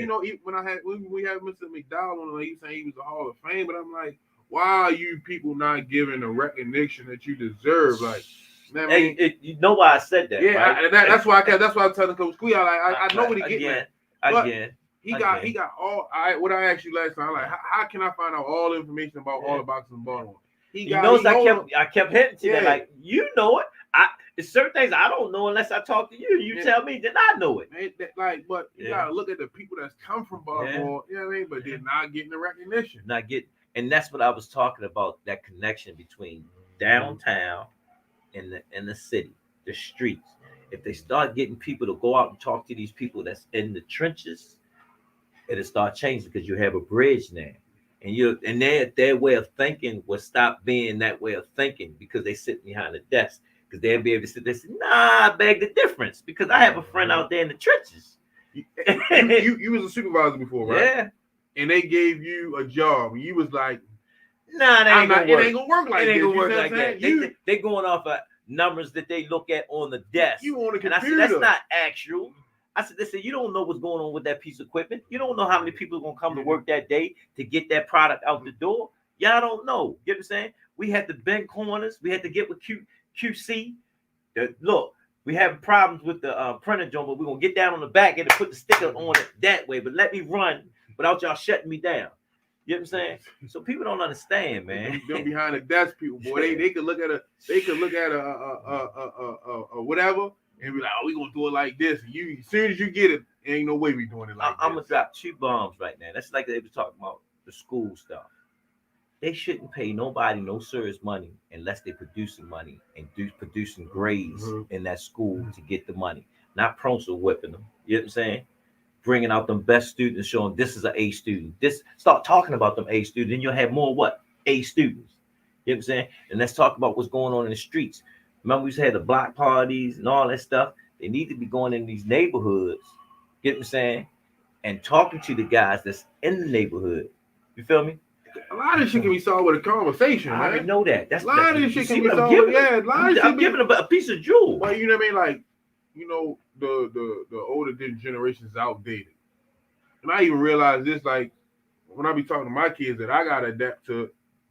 when we had Mr. McDowell on, like, he's saying he was a Hall of Fame, but I'm like, why are you people not giving the recognition that you deserve? Like, you know what I mean? You know why I said that? Yeah, right? that's why I'm telling Coach Squee. I know what he getting at. Again. He got all. What I asked you last time, like, how can I find out all the information about all the boxers in Baltimore? I kept hitting to that, like, you know it. It's certain things I don't know unless I talk to you. You tell me, then I know it. But you gotta look at the people that's come from Baltimore. You know what I mean? But they're not getting the recognition. And that's what I was talking about. That connection between downtown and the city, the streets. If they start getting people to go out and talk to these people that's in the trenches, it'll start changing because you have a bridge now. And their way of thinking will stop being that way of thinking because they sit behind the desk. Because they'll be able to sit there and say, nah, I beg the difference. Because I have a friend out there in the trenches. You was a supervisor before, right? Yeah. And they gave you a job. And you was like, nah, it ain't gonna work like it ain't this. gonna work like that. They going off of numbers that they look at on the desk. You on the computer. And I said, that's not actual. I said, listen, you don't know what's going on with that piece of equipment. You don't know how many people are going to come to work that day to get that product out the door. Y'all don't know. You know what I'm saying? We had to bend corners. We had to get with QC. Look, we have problems with the printer joint, but we're going to get down on the back and put the sticker on it that way. But let me run without y'all shutting me down. You know what I'm saying? So people don't understand, man. Them behind the desk people, boy, they could look at a whatever and be like, oh, we gonna do it like this. And as soon as you get it, ain't no way we doing it like I'm gonna drop 2 bombs right now. That's like they were talking about the school stuff. They shouldn't pay nobody no serious money unless they're producing money and producing grades in that school to get the money. Not Pronto whipping them. You know what I'm saying? Bringing out them best students, showing this is an A student. Start talking about them A students, and you'll have more A students. You know what I'm saying? And let's talk about what's going on in the streets. Remember, we used to have the block parties and all that stuff. They need to be going in these neighborhoods, you know what I'm saying, and talking to the guys that's in the neighborhood. You feel me? A lot of this shit can be solved with a conversation, man. I already know that. A lot of this shit can be solved with, I'm giving a piece of jewel. Well, you know what I mean? Like, the older generation is outdated. And I even realize this, like, when I be talking to my kids, that I got to adapt to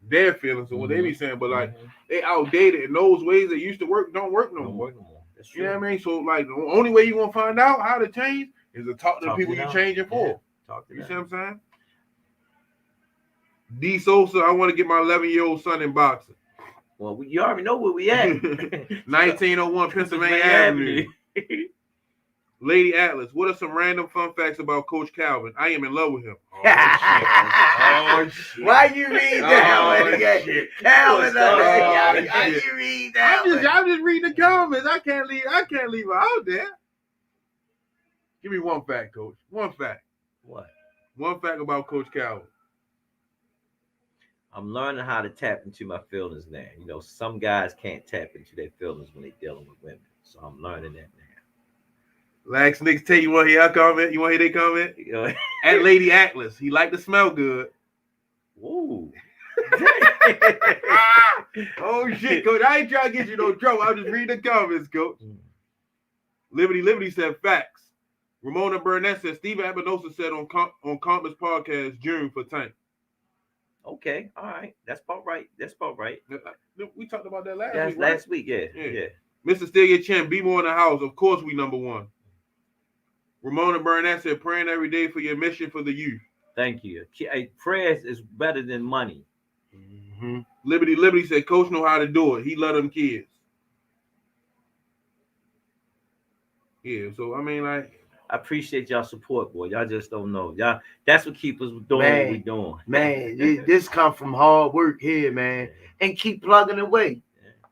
their feelings and what they be saying. But, like, they outdated, and those ways that used to work don't work no more. That's true. You know what I mean? So, like, the only way you're going to find out how to change is to talk to the people you're changing for. You see what I'm saying? D. Sosa, I want to get my 11-year-old son in boxing. Well, you already know where we at. 1901 Pennsylvania Avenue. Lady Atlas, what are some random fun facts about Coach Calvin? I am in love with him. Oh, shit. Why you read that? Calvin, why you read that? I'm just reading the comments. I can't leave her out there. Give me one fact, Coach. One fact. What? One fact about Coach Calvin. I'm learning how to tap into my feelings now. You know, some guys can't tap into their feelings when they're dealing with women. So I'm learning that now. Lax Niggas tell you want to hear our comment? You want to hear their comment? At Lady Atlas, he like to smell good. Ooh. Oh shit, Coach! I ain't trying to get you no trouble. I'm just reading the comments, Coach. Liberty said facts. Ramona Burnett said Steven Abinosa said on Compton's podcast June for Tank. Okay, all right. That's about right. We talked about that last That's week, right? last week, yeah. Mr. Still Your Champ, be more in the house. Of course we number one. Ramona Burnett said praying every day for your mission for the youth. Thank you. Hey, prayers is better than money. Mm-hmm. Liberty said Coach know how to do it. He love them kids. Yeah, so I mean, like, I appreciate y'all support, boy. Y'all just don't know. Y'all, that's what keep us doing what we doing. Man, this come from hard work here, man. And keep plugging away.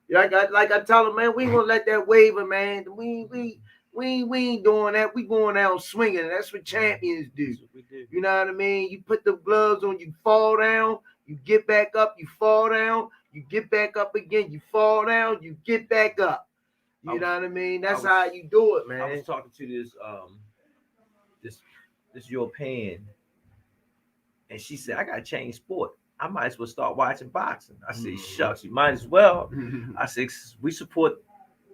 Like I tell them, man, we ain't gonna let that waver, man. We ain't doing that. We going out swinging. That's what champions do. You know what I mean? You put the gloves on, you fall down, you get back up, you fall down, you get back up again, you fall down, you get back up. You know what I mean? That's how you do it, man. I was talking to this European, and she said, I gotta change sport. I might as well start watching boxing. I said, shucks, you might as well. I said, we support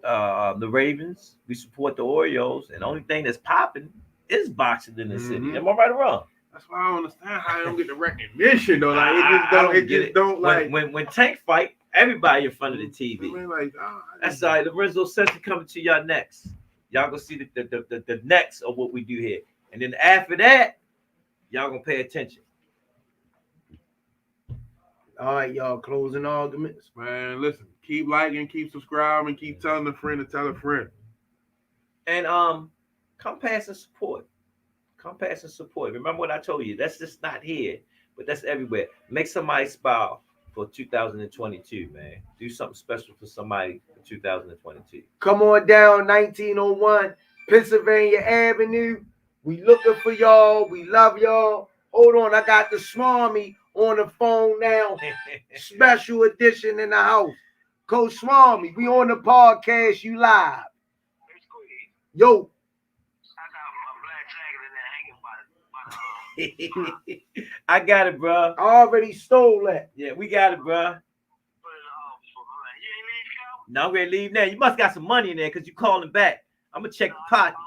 the Ravens, we support the Orioles, and the only thing that's popping is boxing in the city. Am I right or wrong? That's why I don't understand how I don't get the recognition though. Like it just don't like when Tank fight, everybody in front of the TV. I mean, like, that's all right. Lorenzo Central coming to y'all next. Y'all gonna see the next of what we do here, and then after that, y'all gonna pay attention. All right, y'all, closing arguments. Man, listen, keep liking, keep subscribing, keep telling a friend to tell a friend. And come pass and support. Remember what I told you. That's just not here, but that's everywhere. Make somebody smile for 2022, man. Do something special for somebody for 2022. Come on down, 1901 Pennsylvania Avenue. We looking for y'all. We love y'all. Hold on, I got the Smarmy on the phone now. Special edition in the house. Coach Smarmy, we on the podcast. You live. Yo. I got it, bro. I already stole that. Yeah, we got it, bro. No, I'm ready to leave now. You must got some money in there because you calling back. I'm gonna check the pockets.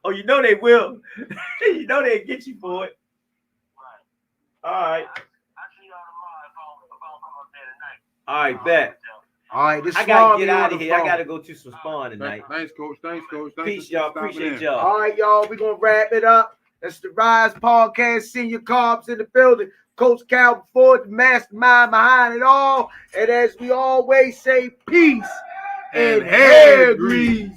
Oh, you know they will. You know they'll get you for it. All right. All right, bet. All right, I gotta get out of here. I gotta go to some spawn tonight. Thanks, Coach. Peace, y'all. Appreciate y'all. All right, y'all. We're gonna wrap it up. That's the Rize Podcast. Senior Carbs in the building. Coach Cal Ford, the mastermind behind it all. And as we always say, peace and hair grease.